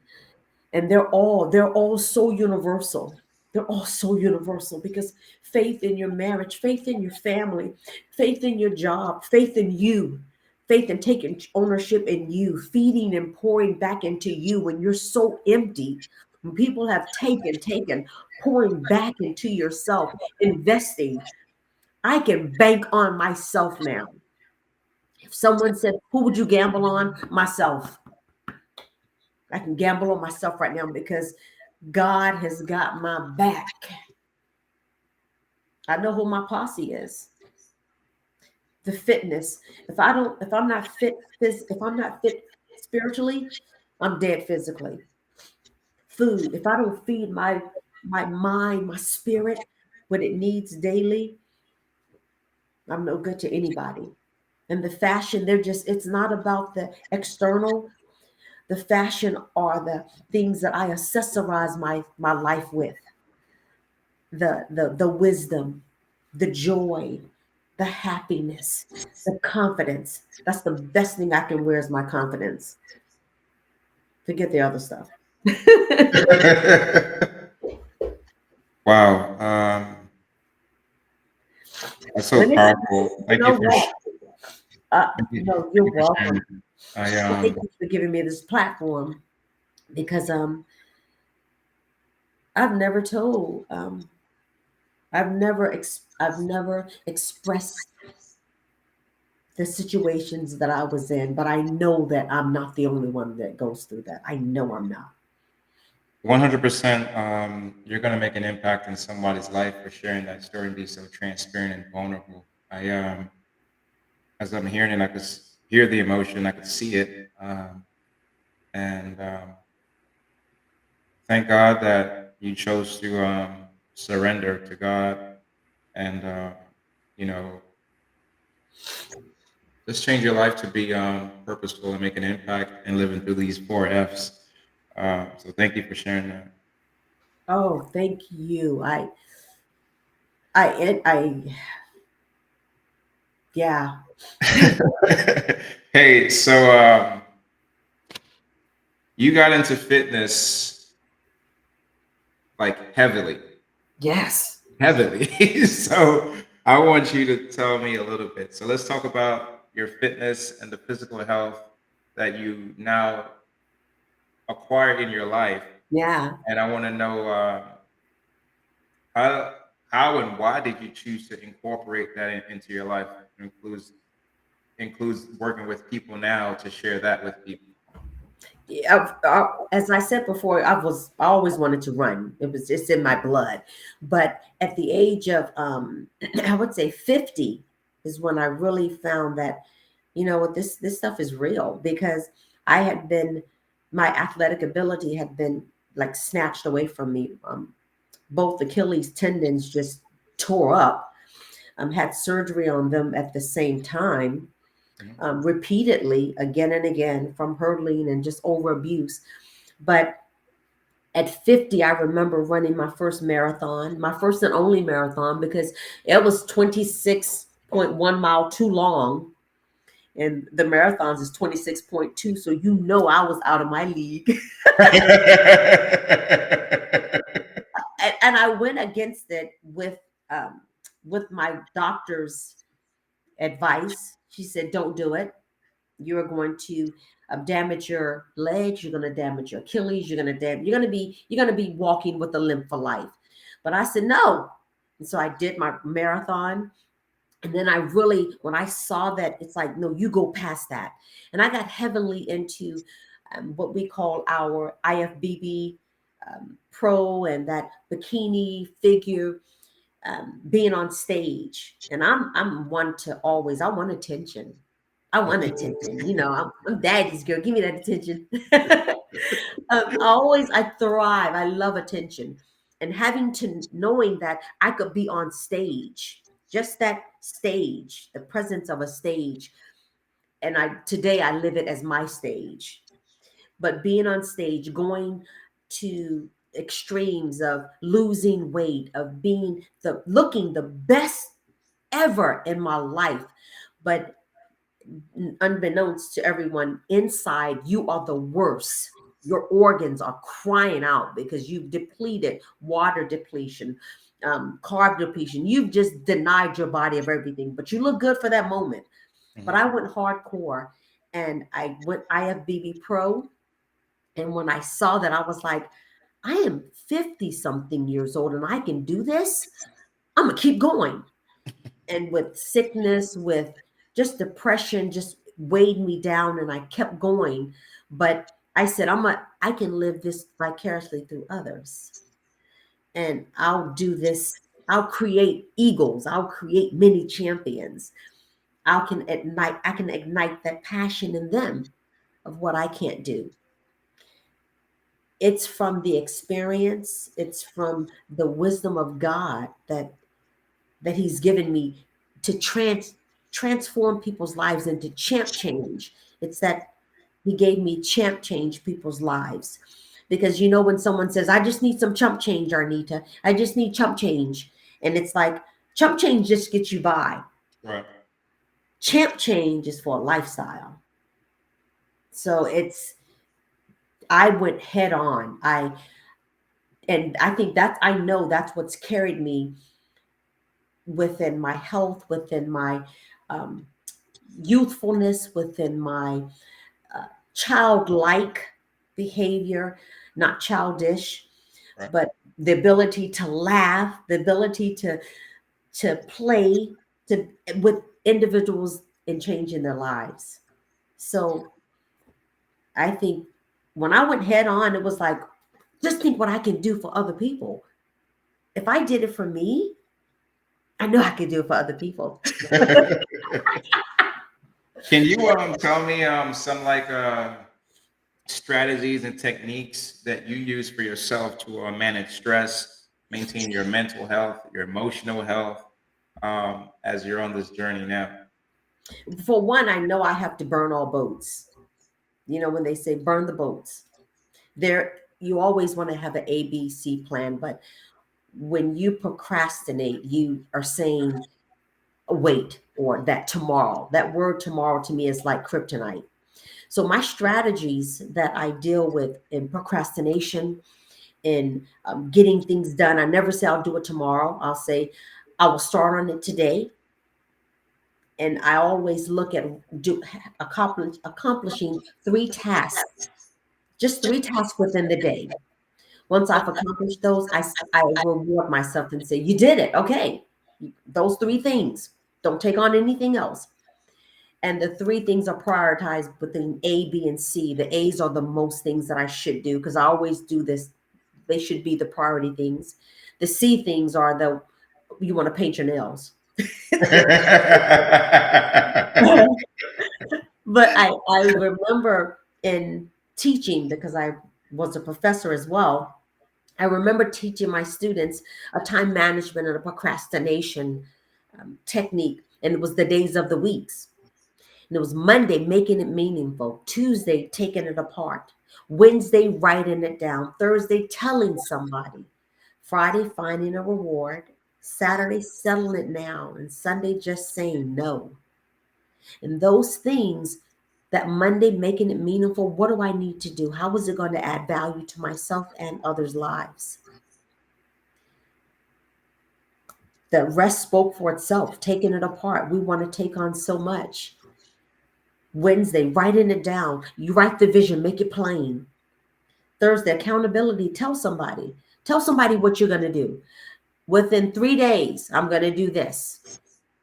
[SPEAKER 3] And they're all so universal. They're all so universal because faith in your marriage, faith in your family, faith in your job, faith in you, faith in taking ownership in you, feeding and pouring back into you when you're so empty. When people have taken, pouring back into yourself, investing. I can bank on myself now. If someone said, "Who would you gamble on?" Myself. I can gamble on myself right now because God has got my back. I know who my posse is. The fitness. If I'm not fit, if I'm not fit spiritually, I'm dead physically. Food. If I don't feed my mind, my spirit, what it needs daily, I'm no good to anybody. And the fashion, it's not about the external. The fashion are the things that I accessorize my life with. The wisdom, the joy, the happiness, the confidence. That's the best thing I can wear is my confidence. Forget the other stuff.
[SPEAKER 2] Wow. That's so
[SPEAKER 3] And
[SPEAKER 2] powerful.
[SPEAKER 3] you know what? No, you're
[SPEAKER 2] Thank you for
[SPEAKER 3] welcome.
[SPEAKER 2] sharing. I
[SPEAKER 3] And thank you for giving me this platform because I've never told I've never expressed the situations that I was in, but I know that I'm not the only one that goes through that. I know I'm not.
[SPEAKER 2] 100%. You're gonna make an impact in somebody's life for sharing that story and be so transparent and vulnerable. As I'm hearing it, I could hear the emotion. I could see it, and thank God that you chose to surrender to God and you know just change your life to be purposeful and make an impact and living through these four F's. So thank you for sharing that.
[SPEAKER 3] Oh, thank you. I yeah.
[SPEAKER 2] Hey, so you got into fitness like heavily,
[SPEAKER 3] Yes.
[SPEAKER 2] heavily. So I want you to tell me a little bit. So let's talk about your fitness and the physical health that you now acquired in your life.
[SPEAKER 3] Yeah.
[SPEAKER 2] And I want to know how how and why did you choose to incorporate that into your life? Includes working with people now to share that with people.
[SPEAKER 3] Yeah, as I said before, I always wanted to run. It's in my blood. But at the age of I would say 50 is when I really found that, you know what, this stuff is real because I had been my athletic ability had been like snatched away from me. Both Achilles tendons just tore up. Had surgery on them at the same time,
[SPEAKER 2] Mhm.
[SPEAKER 3] repeatedly, again and again, from hurdling and just over abuse. But at 50, I remember running my first marathon, my first and only marathon, because it was 26.1 mile too long. And the marathons is 26.2. So I was out of my league. And I went against it with my doctor's advice. She said, "Don't do it. You're going to damage your legs. You're going to damage your Achilles. You're going to be walking with a limp for life." But I said no, and so I did my marathon. And then I really, when I saw that, it's like, no, you go past that. And I got heavily into what we call our IFBB pro and that bikini figure, being on stage. And I'm one to always, I want attention. I want attention. I'm daddy's girl. Give me that attention. I thrive. I love attention. And knowing that I could be on stage, just that stage, the presence of a stage. And today I live it as my stage. But being on stage, going to extremes of losing weight, of being looking the best ever in my life. But unbeknownst to everyone, inside you are the worst. Your organs are crying out because you've depleted, water depletion, carb depletion. You've just denied your body of everything, but you look good for that moment. But I went hardcore, and I went IFBB Pro. And when I saw that, I was like, I am 50 something years old and I can do this. I'm going to keep going. And with sickness, with just depression, just weighed me down, and I kept going. But I said, I can live this vicariously through others. And I'll do this. I'll create eagles. I'll create many champions. I can ignite that passion in them of what I can't do. It's from the experience, it's from the wisdom of God that he's given me to transform people's lives into champ change. It's that he gave me champ change people's lives. Because when someone says, I just need some chump change, Arnita, I just need chump change. And it's like, chump change just gets you by.
[SPEAKER 2] Right.
[SPEAKER 3] Champ change is for a lifestyle. So I went head on. And I think I know that's what's carried me within my health, within my youthfulness, within my childlike behavior, not childish,
[SPEAKER 2] Right.
[SPEAKER 3] but the ability to laugh, the ability to play with individuals and changing their lives. So I think when I went head on, it was like, just think what I can do for other people. If I did it for me, I know I could do it for other people.
[SPEAKER 2] Can you tell me some like strategies and techniques that you use for yourself to manage stress, maintain your mental health, your emotional health, as you're on this journey now?
[SPEAKER 3] For one, I know I have to burn all boats. When they say burn the boats, you always want to have an ABC plan, but when you procrastinate, you are saying wait, or that tomorrow. That word tomorrow to me is like kryptonite. So my strategies that I deal with in procrastination, in getting things done, I never say I'll do it tomorrow. I'll say I will start on it today. And I always look at accomplishing 3 tasks, just 3 tasks within the day. Once I've accomplished those, I reward myself and say, you did it. Okay. Those 3 things. Don't take on anything else. And the 3 things are prioritized between A, B, and C. The A's are the most things that I should do because I always do this. They should be the priority things. The C things are you want to paint your nails. But I remember in teaching, because I was a professor as well, I remember teaching my students a time management and a procrastination technique. And it was the days of the weeks. And it was Monday, making it meaningful. Tuesday, taking it apart. Wednesday, writing it down. Thursday, telling somebody. Friday, finding a reward. Saturday, settling it now. And Sunday, just saying no. And those things, that Monday, making it meaningful, what do I need to do? How is it going to add value to myself and others' lives? The rest spoke for itself, taking it apart. We want to take on so much. Wednesday, writing it down. You write the vision, make it plain. Thursday, accountability. Tell somebody what you're going to do. Within 3 days, I'm going to do this.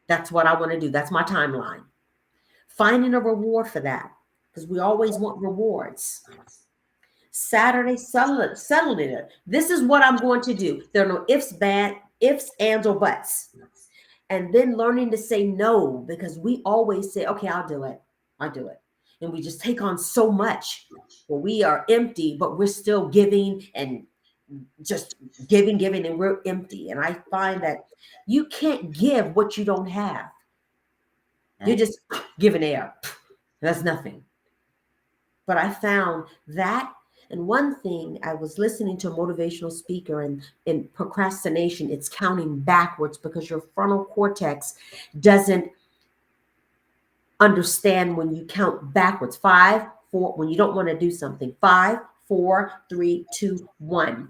[SPEAKER 3] That's what I want to do. That's my timeline. Finding a reward for that, because we always want rewards. Saturday, settling it. This is what I'm going to do. There are no ifs, ands, or buts. And then learning to say no, because we always say, okay, I'll do it. And we just take on so much. Well, we are empty, but we're still giving and just giving, and we're empty. And I find that you can't give what you don't have. You're just giving air. That's nothing. But I found that, And one thing, I was listening to a motivational speaker, and in procrastination, it's counting backwards because your frontal cortex doesn't understand when you count backwards. 5, 4, when you don't want to do something. 5, 4, 3, 2, 1.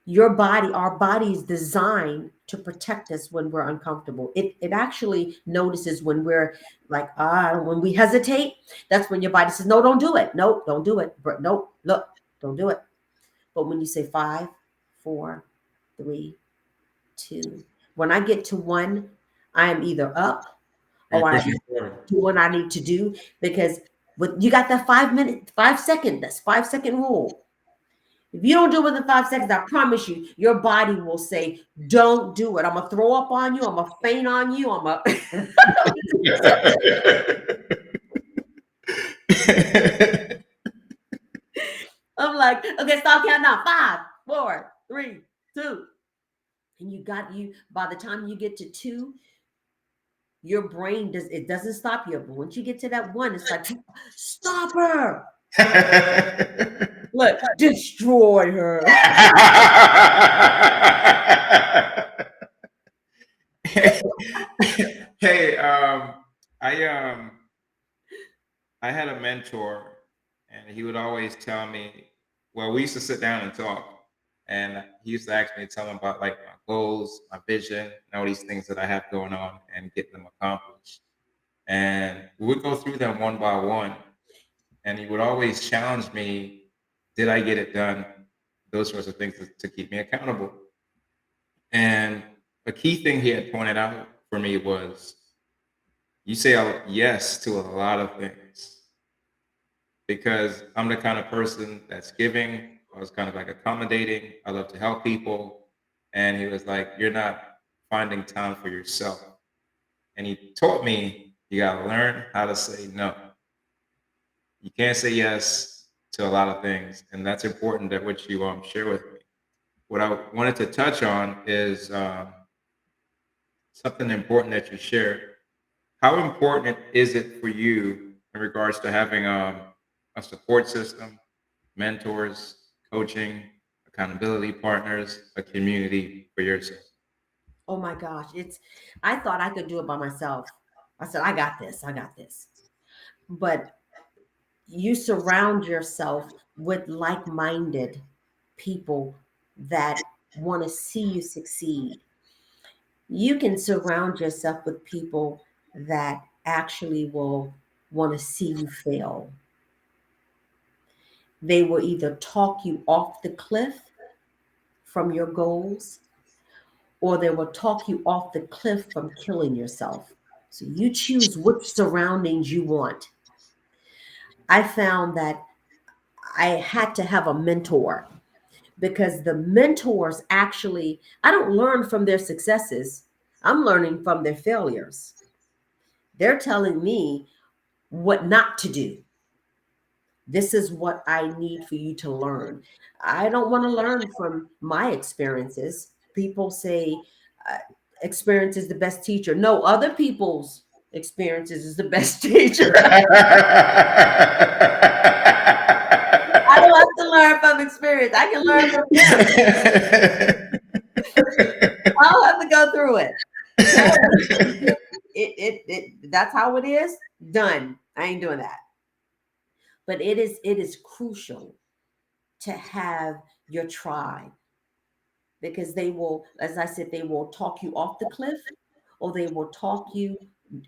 [SPEAKER 3] Your body, our body is designed to protect us when we're uncomfortable. It actually notices when we're like, when we hesitate, that's when your body says, no, don't do it. Nope, don't do it. Nope, look, don't do it. But when you say 5, 4, 3, 2, when I get to 1, I am either up
[SPEAKER 2] You're
[SPEAKER 3] or I
[SPEAKER 2] pushing forward.
[SPEAKER 3] do what I need to do, because you got that 5 second, that's 5 second rule. If you don't do it within 5 seconds, I promise you, your body will say, don't do it. I'm going to throw up on you. I'm going to faint on you. I'm like, okay, stop counting now. 5, 4, 3, 2. And by the time you get to 2, your brain doesn't stop you. But once you get to that 1, it's like, stop her. Look, destroy her.
[SPEAKER 2] Hey, I had a mentor, and he would always tell me, well, we used to sit down and talk, and he used to ask me to tell him about like my goals, my vision, and all these things that I have going on and get them accomplished. And we would go through them one by one, and he would always challenge me, did I get it done? Those sorts of things to keep me accountable. And a key thing he had pointed out for me was, you say yes to a lot of things, because I'm the kind of person that's giving. I was kind of like accommodating. I love to help people. And he was like, you're not finding time for yourself. And he taught me, you got to learn how to say no. You can't say yes to a lot of things. And that's important that what you share with me. What I wanted to touch on is something important that you shared. How important is it for you in regards to having a support system, mentors, coaching, accountability partners, a community for yourself?
[SPEAKER 3] Oh my gosh. I thought I could do it by myself. I said, I got this. I got this. But you surround yourself with like-minded people that want to see you succeed. You can surround yourself with people that actually will want to see you fail. They will either talk you off the cliff from your goals, or they will talk you off the cliff from killing yourself. So you choose which surroundings you want. I found that I had to have a mentor, because the mentors actually, I don't learn from their successes. I'm learning from their failures. They're telling me what not to do. This is what I need for you to learn. I don't want to learn from my experiences. People say uh, experience is the best teacher. No, other people's experiences is the best teacher. I don't have to learn from experience. I can learn from them. I don't have to go through it. That's how it is. Done. I ain't doing that. But it is crucial to have your tribe, because they will, as I said, they will talk you off the cliff, or they will talk you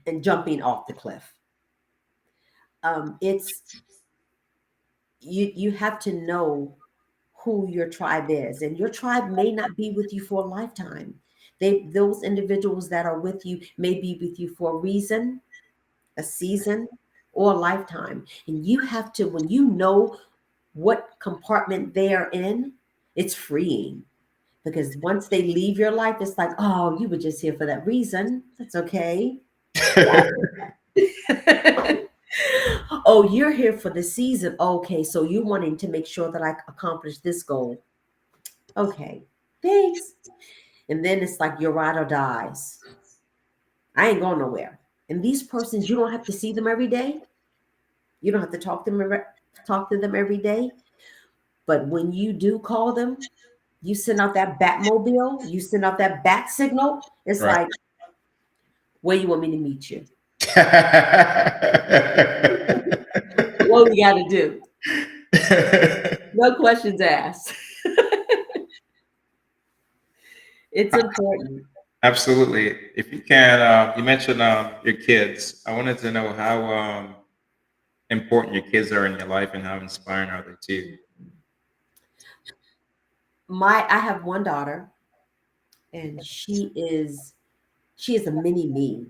[SPEAKER 3] and jumping off the cliff. It's you have to know who your tribe is, and your tribe may not be with you for a lifetime. Those individuals that are with you may be with you for a reason, a season, or a lifetime. And you have to, when you know what compartment they are in, it's freeing. Because once they leave your life, it's like, oh, you were just here for that reason. That's okay. Oh, you're here for the season. Okay, so you're wanting to make sure that I accomplish this goal. Okay, thanks. And then it's like your ride or dies. I ain't going nowhere. And these persons, you don't have to see them every day. You don't have to talk to them every day. But when you do call them, you send out that Batmobile, you send out that bat signal. It's
[SPEAKER 2] Right.
[SPEAKER 3] like, where you want me to meet you? What we got to do? No questions asked. It's important.
[SPEAKER 2] Absolutely. If you can, you mentioned your kids. I wanted to know how important your kids are in your life and how inspiring are they to you?
[SPEAKER 3] I have one daughter, and she is a mini me.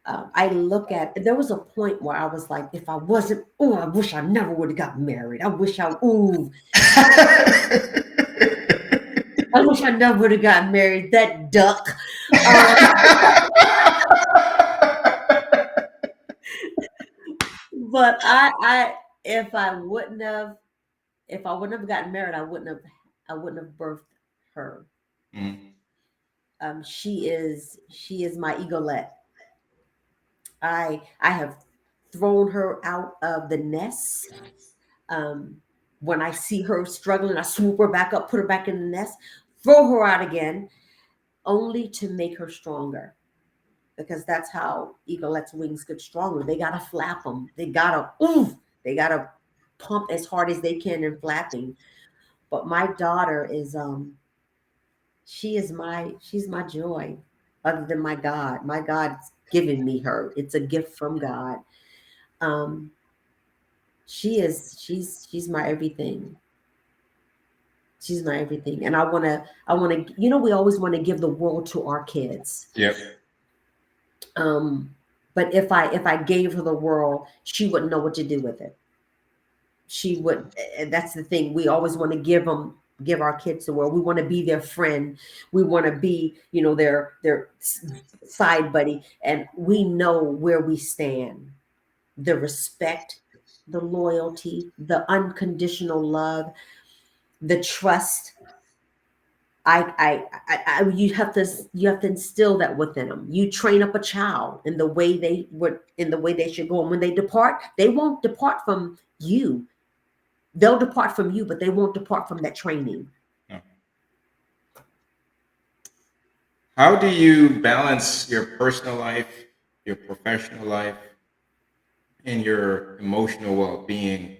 [SPEAKER 3] I look at, there was a point where I was like, if I wasn't, oh, I wish I never would have got married. I wish I never would have gotten married. That duck. Um, but if I wouldn't have gotten married, I wouldn't have birthed her.
[SPEAKER 2] Mhm.
[SPEAKER 3] She is my eaglet. I have thrown her out of the nest. Um, when I see her struggling, I swoop her back up, put her back in the nest, throw her out again, only to make her stronger. Because that's how eaglets' wings get stronger. They gotta flap them. They gotta oof. They gotta pump as hard as they can in flapping. But my daughter is she's my joy. Other than my God, my God's given me her. It's a gift from God. Um, she's my everything. She's my everything. And I wanna, we always want to give the world to our kids.
[SPEAKER 2] Yep.
[SPEAKER 3] Um, but if I gave her the world, she wouldn't know what to do with it. She would. That's the thing. We always want to give our kids the world. We want to be their friend. We want to be, their side buddy, and we know where we stand. The respect, the loyalty, the unconditional love, the trust. You have to instill that within them. You train up a child in the way they should go, and when they depart, they won't depart from you. They'll depart from you, but they won't depart from that training.
[SPEAKER 2] No. How do you balance your personal life, your professional life, and your emotional well-being,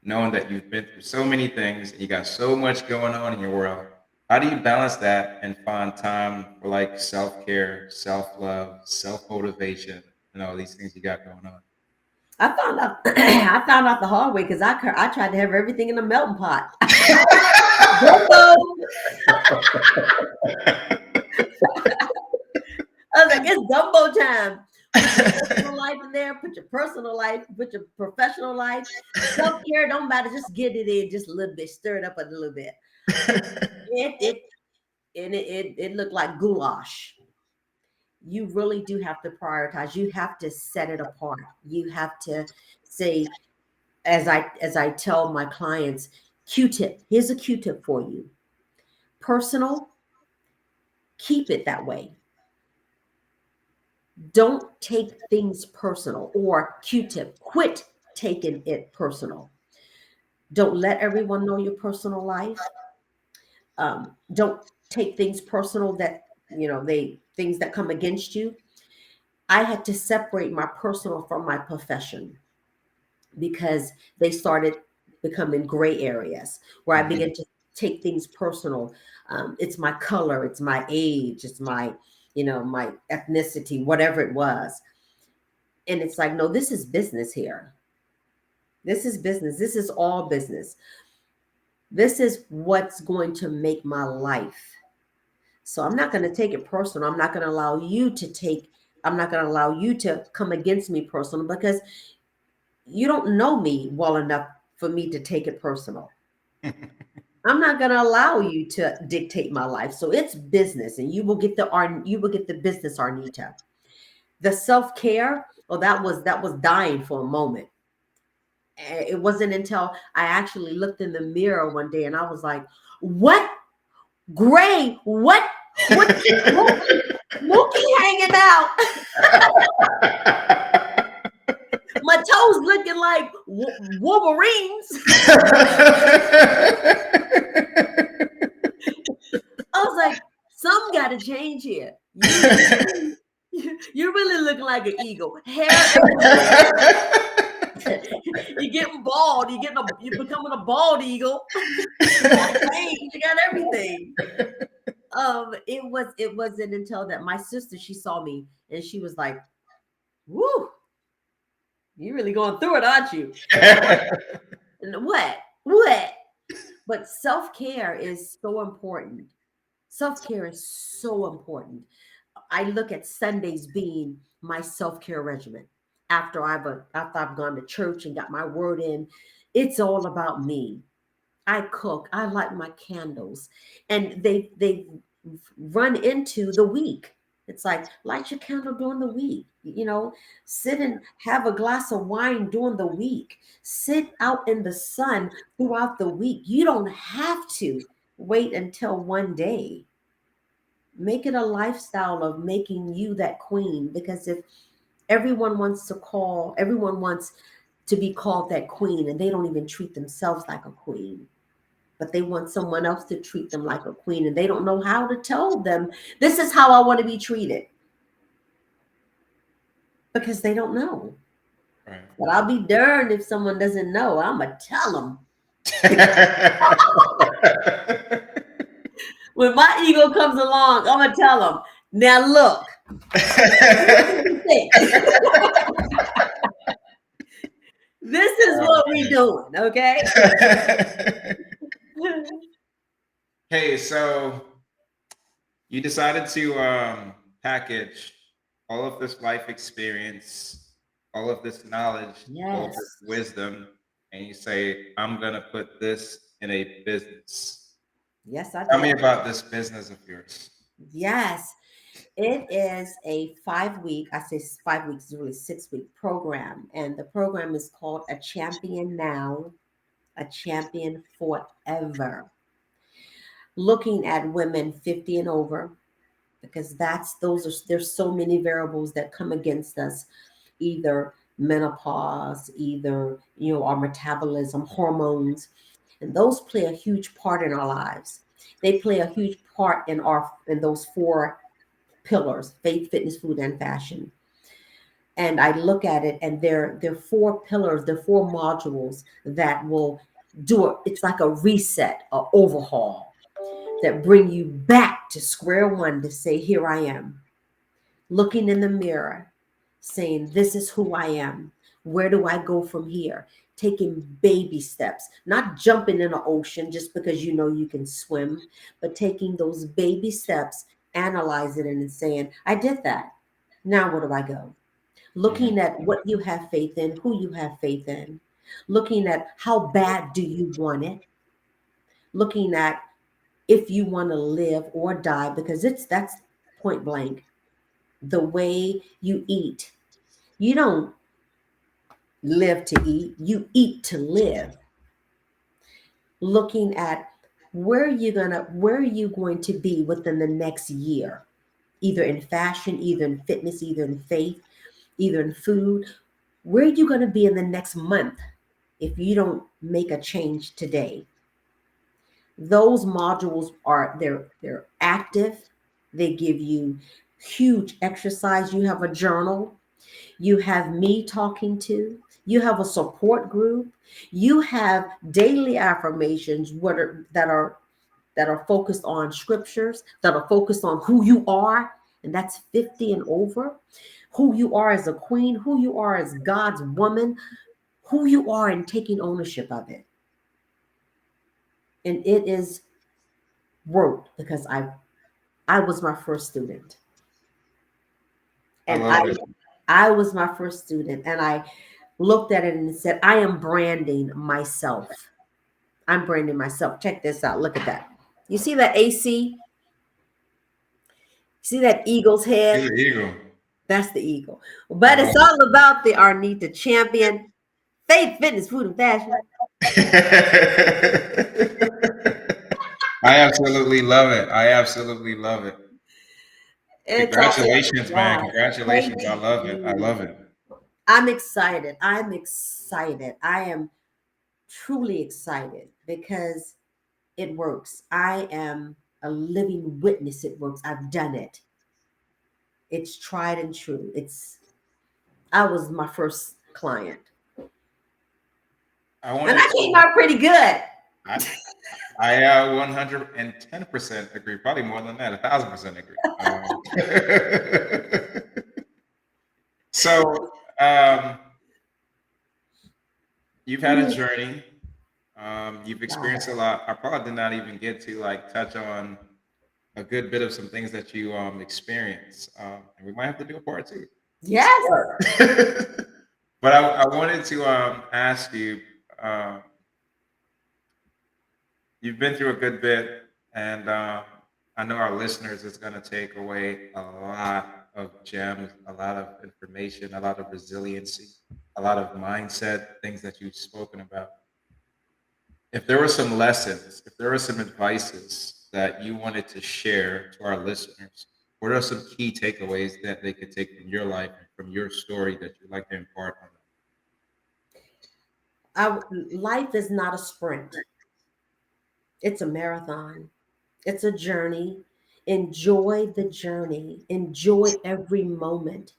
[SPEAKER 2] knowing that you've been through so many things and you got so much going on in your world? How do you balance that and find time for like self-care, self-love, self-motivation, and all these things you got going on?
[SPEAKER 3] I found out I found out the hard way because I tried to have everything in a melting pot. Gumbo. I was like, it's gumbo time. Put your personal life in there. Put your personal life. Put your professional life. Self care don't matter. Just get it in just a little bit. Stir it up a little bit. It it looked like goulash. You really do have to prioritize. You have to set it apart. You have to say, as I tell my clients, Q-tip. Here's a Q-tip for you. Personal, keep it that way. Don't take things personal. Or Q-tip, quit taking it personal. Don't let everyone know your personal life. Don't take things personal that they things that come against you. I had to separate my personal from my profession because they started becoming gray areas where I
[SPEAKER 2] Mhm.
[SPEAKER 3] began to take things personal. It's my color, it's my age, it's my ethnicity, whatever it was. And it's like, no, this is business here. This is business. This is all business. This is what's going to make my life. So I'm not going to take it personal. I'm not going to allow you to take, I'm not going to allow you to come against me personal because you don't know me well enough for me to take it personal. I'm not going to allow you to dictate my life. So it's business, and you will get the business, Arnita. The self-care, well, that was dying for a moment. It wasn't until I actually looked in the mirror one day and I was like, what? Gray? What? Mookie hanging out. My toes looking like Wolverines. I was like, something got to change here. You're really looking like an eagle. Hair everywhere. You're getting bald. You're becoming a bald eagle. You got range. You got everything. It wasn't until that my sister, she saw me and she was like, "Woo, you really going through it, aren't you?" And what? But self-care is so important. Self-care is so important. I look at Sundays being my self-care regimen. After I've gone to church and got my word in, it's all about me. I cook. I light my candles, and they run into the week. It's like light your candle during the week. Sit and have a glass of wine during the week. Sit out in the sun throughout the week. You don't have to wait until one day. Make it a lifestyle of making you that queen, because if everyone wants to be called that queen, and they don't even treat themselves like a queen, but they want someone else to treat them like a queen, and they don't know how to tell them, this is how I want to be treated, because they don't know.
[SPEAKER 2] Right.
[SPEAKER 3] But I'll be darned if someone doesn't know. I'm going to tell them. When my ego comes along, I'm going to tell them, now look, this is what we doing, okay?
[SPEAKER 2] Hey, so you decided to package all of this life experience, all of this knowledge, all of
[SPEAKER 3] Yes.
[SPEAKER 2] this wisdom, and you say, I'm going to put this in a business.
[SPEAKER 3] Yes, I
[SPEAKER 2] Tell me
[SPEAKER 3] did.
[SPEAKER 2] about this business of yours.
[SPEAKER 3] Yes. It is a 5-week, I say 5 weeks, is really 6-week program. And the program is called A Champion Now, A Champion Forever. Looking at women 50 and over, because there's so many variables that come against us, either menopause, either, our metabolism, hormones, and those play a huge part in our lives. They play a huge part in those 4 pillars: faith, fitness, food, and fashion. And I look at it, and they're 4 pillars, they're 4 modules that will it's like a reset, a overhaul, that bring you back to square one to say, here I am, looking in the mirror, saying, this is who I am. Where do I go from here? Taking baby steps, not jumping in the ocean just because you can swim, but taking those baby steps, analyzing it and saying, I did that. Now where do I go? Looking at what you have faith in, who you have faith in, looking at how bad do you want it, looking at if you want to live or die, because that's point blank. The way you eat, you don't live to eat, you eat to live. Looking at where are you going to be within the next year, either in fashion, either in fitness, either in faith, either in food. Where are you going to be in the next month if you don't make a change today? Those modules they're active. They give you huge exercise. You have a journal. You have me talking to. You have a support group. You have daily affirmations that are focused on scriptures, that are focused on who you are, and that's 50 and over. Who you are as a queen, who you are as God's woman, who you are, and taking ownership of it. And it is work, because I was my first student. And I was my first student, and I looked at it and said, I am branding myself. I'm branding myself. Check this out. Look at that. You see that AC? See that eagle's head?
[SPEAKER 2] He's an eagle.
[SPEAKER 3] That's the eagle. But it's all about the Arnita Champion, faith, fitness, food, and fashion.
[SPEAKER 2] I absolutely love it. I absolutely love it. Congratulations, man. Congratulations. I love it. I love it.
[SPEAKER 3] I'm excited. I'm excited. I am truly excited because it works. I am a living witness. It works. I've done it. It's tried and true. I was my first client.
[SPEAKER 2] I
[SPEAKER 3] And
[SPEAKER 2] wanted
[SPEAKER 3] I came
[SPEAKER 2] to.
[SPEAKER 3] out pretty good.
[SPEAKER 2] I, 110% agree. Probably more than that. 1,000% agree. So um, you've had a journey. You've experienced a
[SPEAKER 3] Wow.
[SPEAKER 2] lot. I probably did not even get to like touch on a good bit of some things that you experienced. And we might have to do a part two.
[SPEAKER 3] Yes.
[SPEAKER 2] But I wanted to ask you. Um, you've been through a good bit, and I know our listeners is going to take away a lot of gems, a lot of information, a lot of resiliency, a lot of mindset things that you've spoken about. If there were some lessons, if there were some advices that you wanted to share to our listeners, what are some key takeaways that they could take from your life and from your story that you'd like to impart on them?
[SPEAKER 3] Life is not a sprint, it's a marathon, it's a journey. Enjoy the journey, enjoy every moment.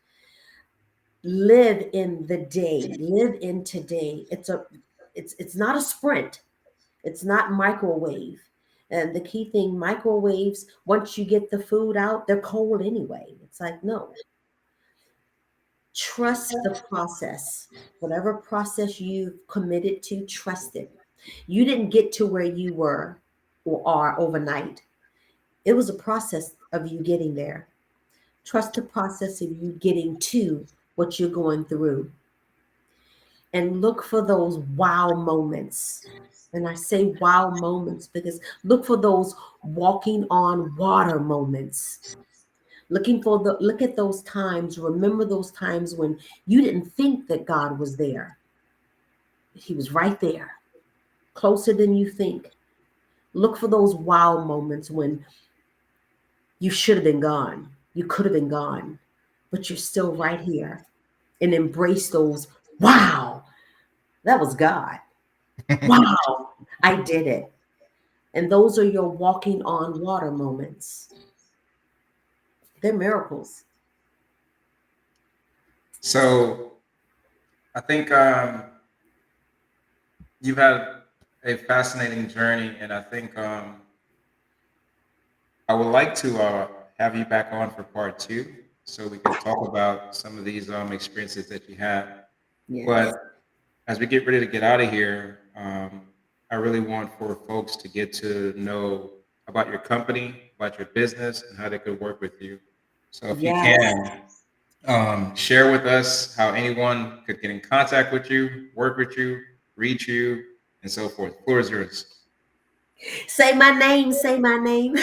[SPEAKER 3] Live in the day, live in today. It's not a sprint, it's not microwave. And the key thing, microwaves, once you get the food out, they're cold anyway. It's like, no, trust the process. Whatever process you've committed to, trust it. You didn't get to where you were or are overnight. It was a process of you getting there. Trust the process of you getting to what you're going through, and look for those wow moments. And I say wow moments because look for those walking on water moments. Look at those times, remember those times when you didn't think that God was there. He was right there, closer than you think. Look for those wow moments when you should have been gone. You could have been gone, but you're still right here. And embrace those wow. That was God. Wow, I did it. And those are your walking on water moments. They're miracles.
[SPEAKER 2] So I think you've had a fascinating journey, and I think I would like to have you back on for part two so we can talk about some of these experiences that you had.
[SPEAKER 3] Yes.
[SPEAKER 2] But as we get ready to get out of here, I really want for folks to get to know about your company, about your business, and how they could work with you. So if you
[SPEAKER 3] Yes.
[SPEAKER 2] can, share with us how anyone could get in contact with you, work with you, reach you, and so forth. The floor is yours.
[SPEAKER 3] Say my name, say my name.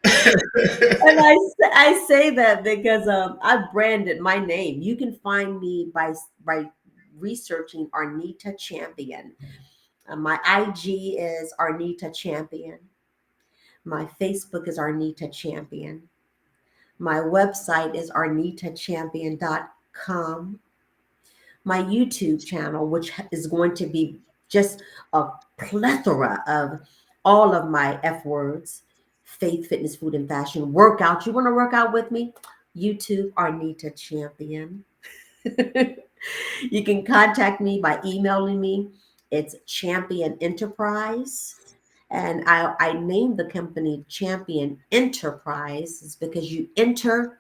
[SPEAKER 3] And I say that because I branded my name. You can find me by researching Arnita Champion. My IG is Arnita Champion. My Facebook is Arnita Champion. My website is arnitachampion.com. My YouTube channel, which is going to be just a plethora of all of my F words: faith, fitness, food, and fashion. Workout. You want to work out with me? YouTube, Arnita Champion. You can contact me by emailing me. It's Champion Enterprise. And I named the company Champion Enterprise is because you enter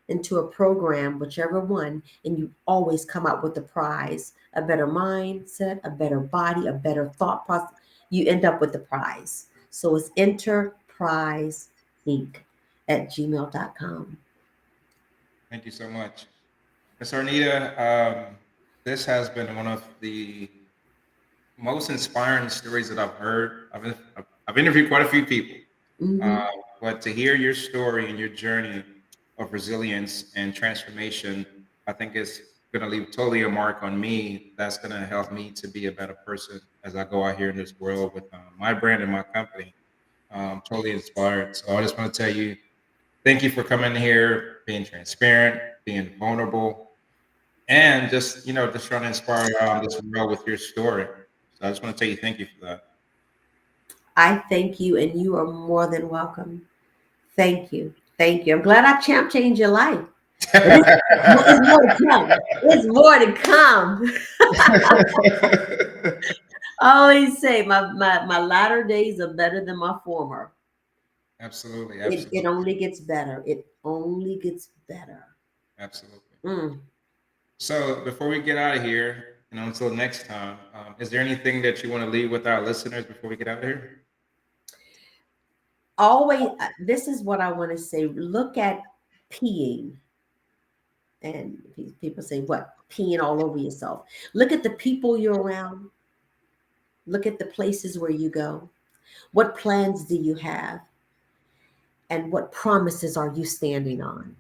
[SPEAKER 3] into a program, whichever one, and you always come out with a prize, a better mindset, a better body, a better thought process. You end up with the prize. So it's Enterprise Inc. at gmail.com.
[SPEAKER 2] Thank you so much. Ms. Arnita, this has been one of the most inspiring stories that I've heard. I've interviewed quite a few people,
[SPEAKER 3] Hmm.
[SPEAKER 2] uh, but to hear your story and your journey of resilience and transformation, I think it's going to leave totally a mark on me. That's going to help me to be a better person as I go out here in this world with my brand and my company. Totally inspired. So I just want to tell you, thank you for coming here, being transparent, being vulnerable, and just just trying to inspire this world with your story. So I just want to tell you thank you for that.
[SPEAKER 3] I thank you, and you are more than welcome. Thank you. Thank you. I'm glad I changed your life. But it's more to come. It's more to come. I always say my latter days are better than my former.
[SPEAKER 2] Absolutely,
[SPEAKER 3] It
[SPEAKER 2] absolutely,
[SPEAKER 3] only gets better. It only gets better.
[SPEAKER 2] absolutely.
[SPEAKER 3] Mm.
[SPEAKER 2] So before we get out of here, until next time, is there anything that you want to leave with our listeners before we get out of here?
[SPEAKER 3] Always, this is what I want to say. Look at peeing. And people say, what? Peeing all over yourself. Look at the people you're around. Look at the places where you go. What plans do you have? And what promises are you standing on?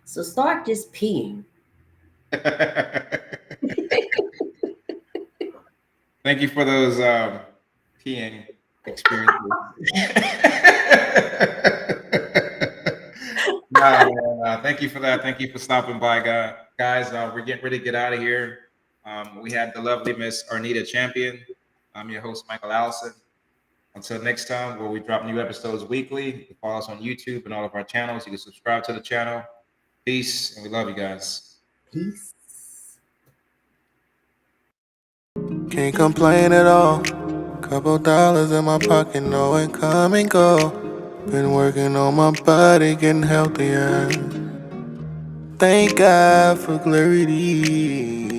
[SPEAKER 3] So start just peeing.
[SPEAKER 2] Thank you for those peeing experiences. No, thank you for that. Thank you for stopping by, guys. We're getting ready to get out of here. We had the lovely Miss Arnita Champion. I'm your host, Michael Allison. Until next time, where we drop new episodes weekly. You can follow us on YouTube and all of our channels. You can subscribe to the channel. Peace, and we love you guys.
[SPEAKER 3] Peace.
[SPEAKER 4] Can't complain at all. Couple dollars in my pocket, no income and go. Been working on my body, getting healthier. Thank God for clarity.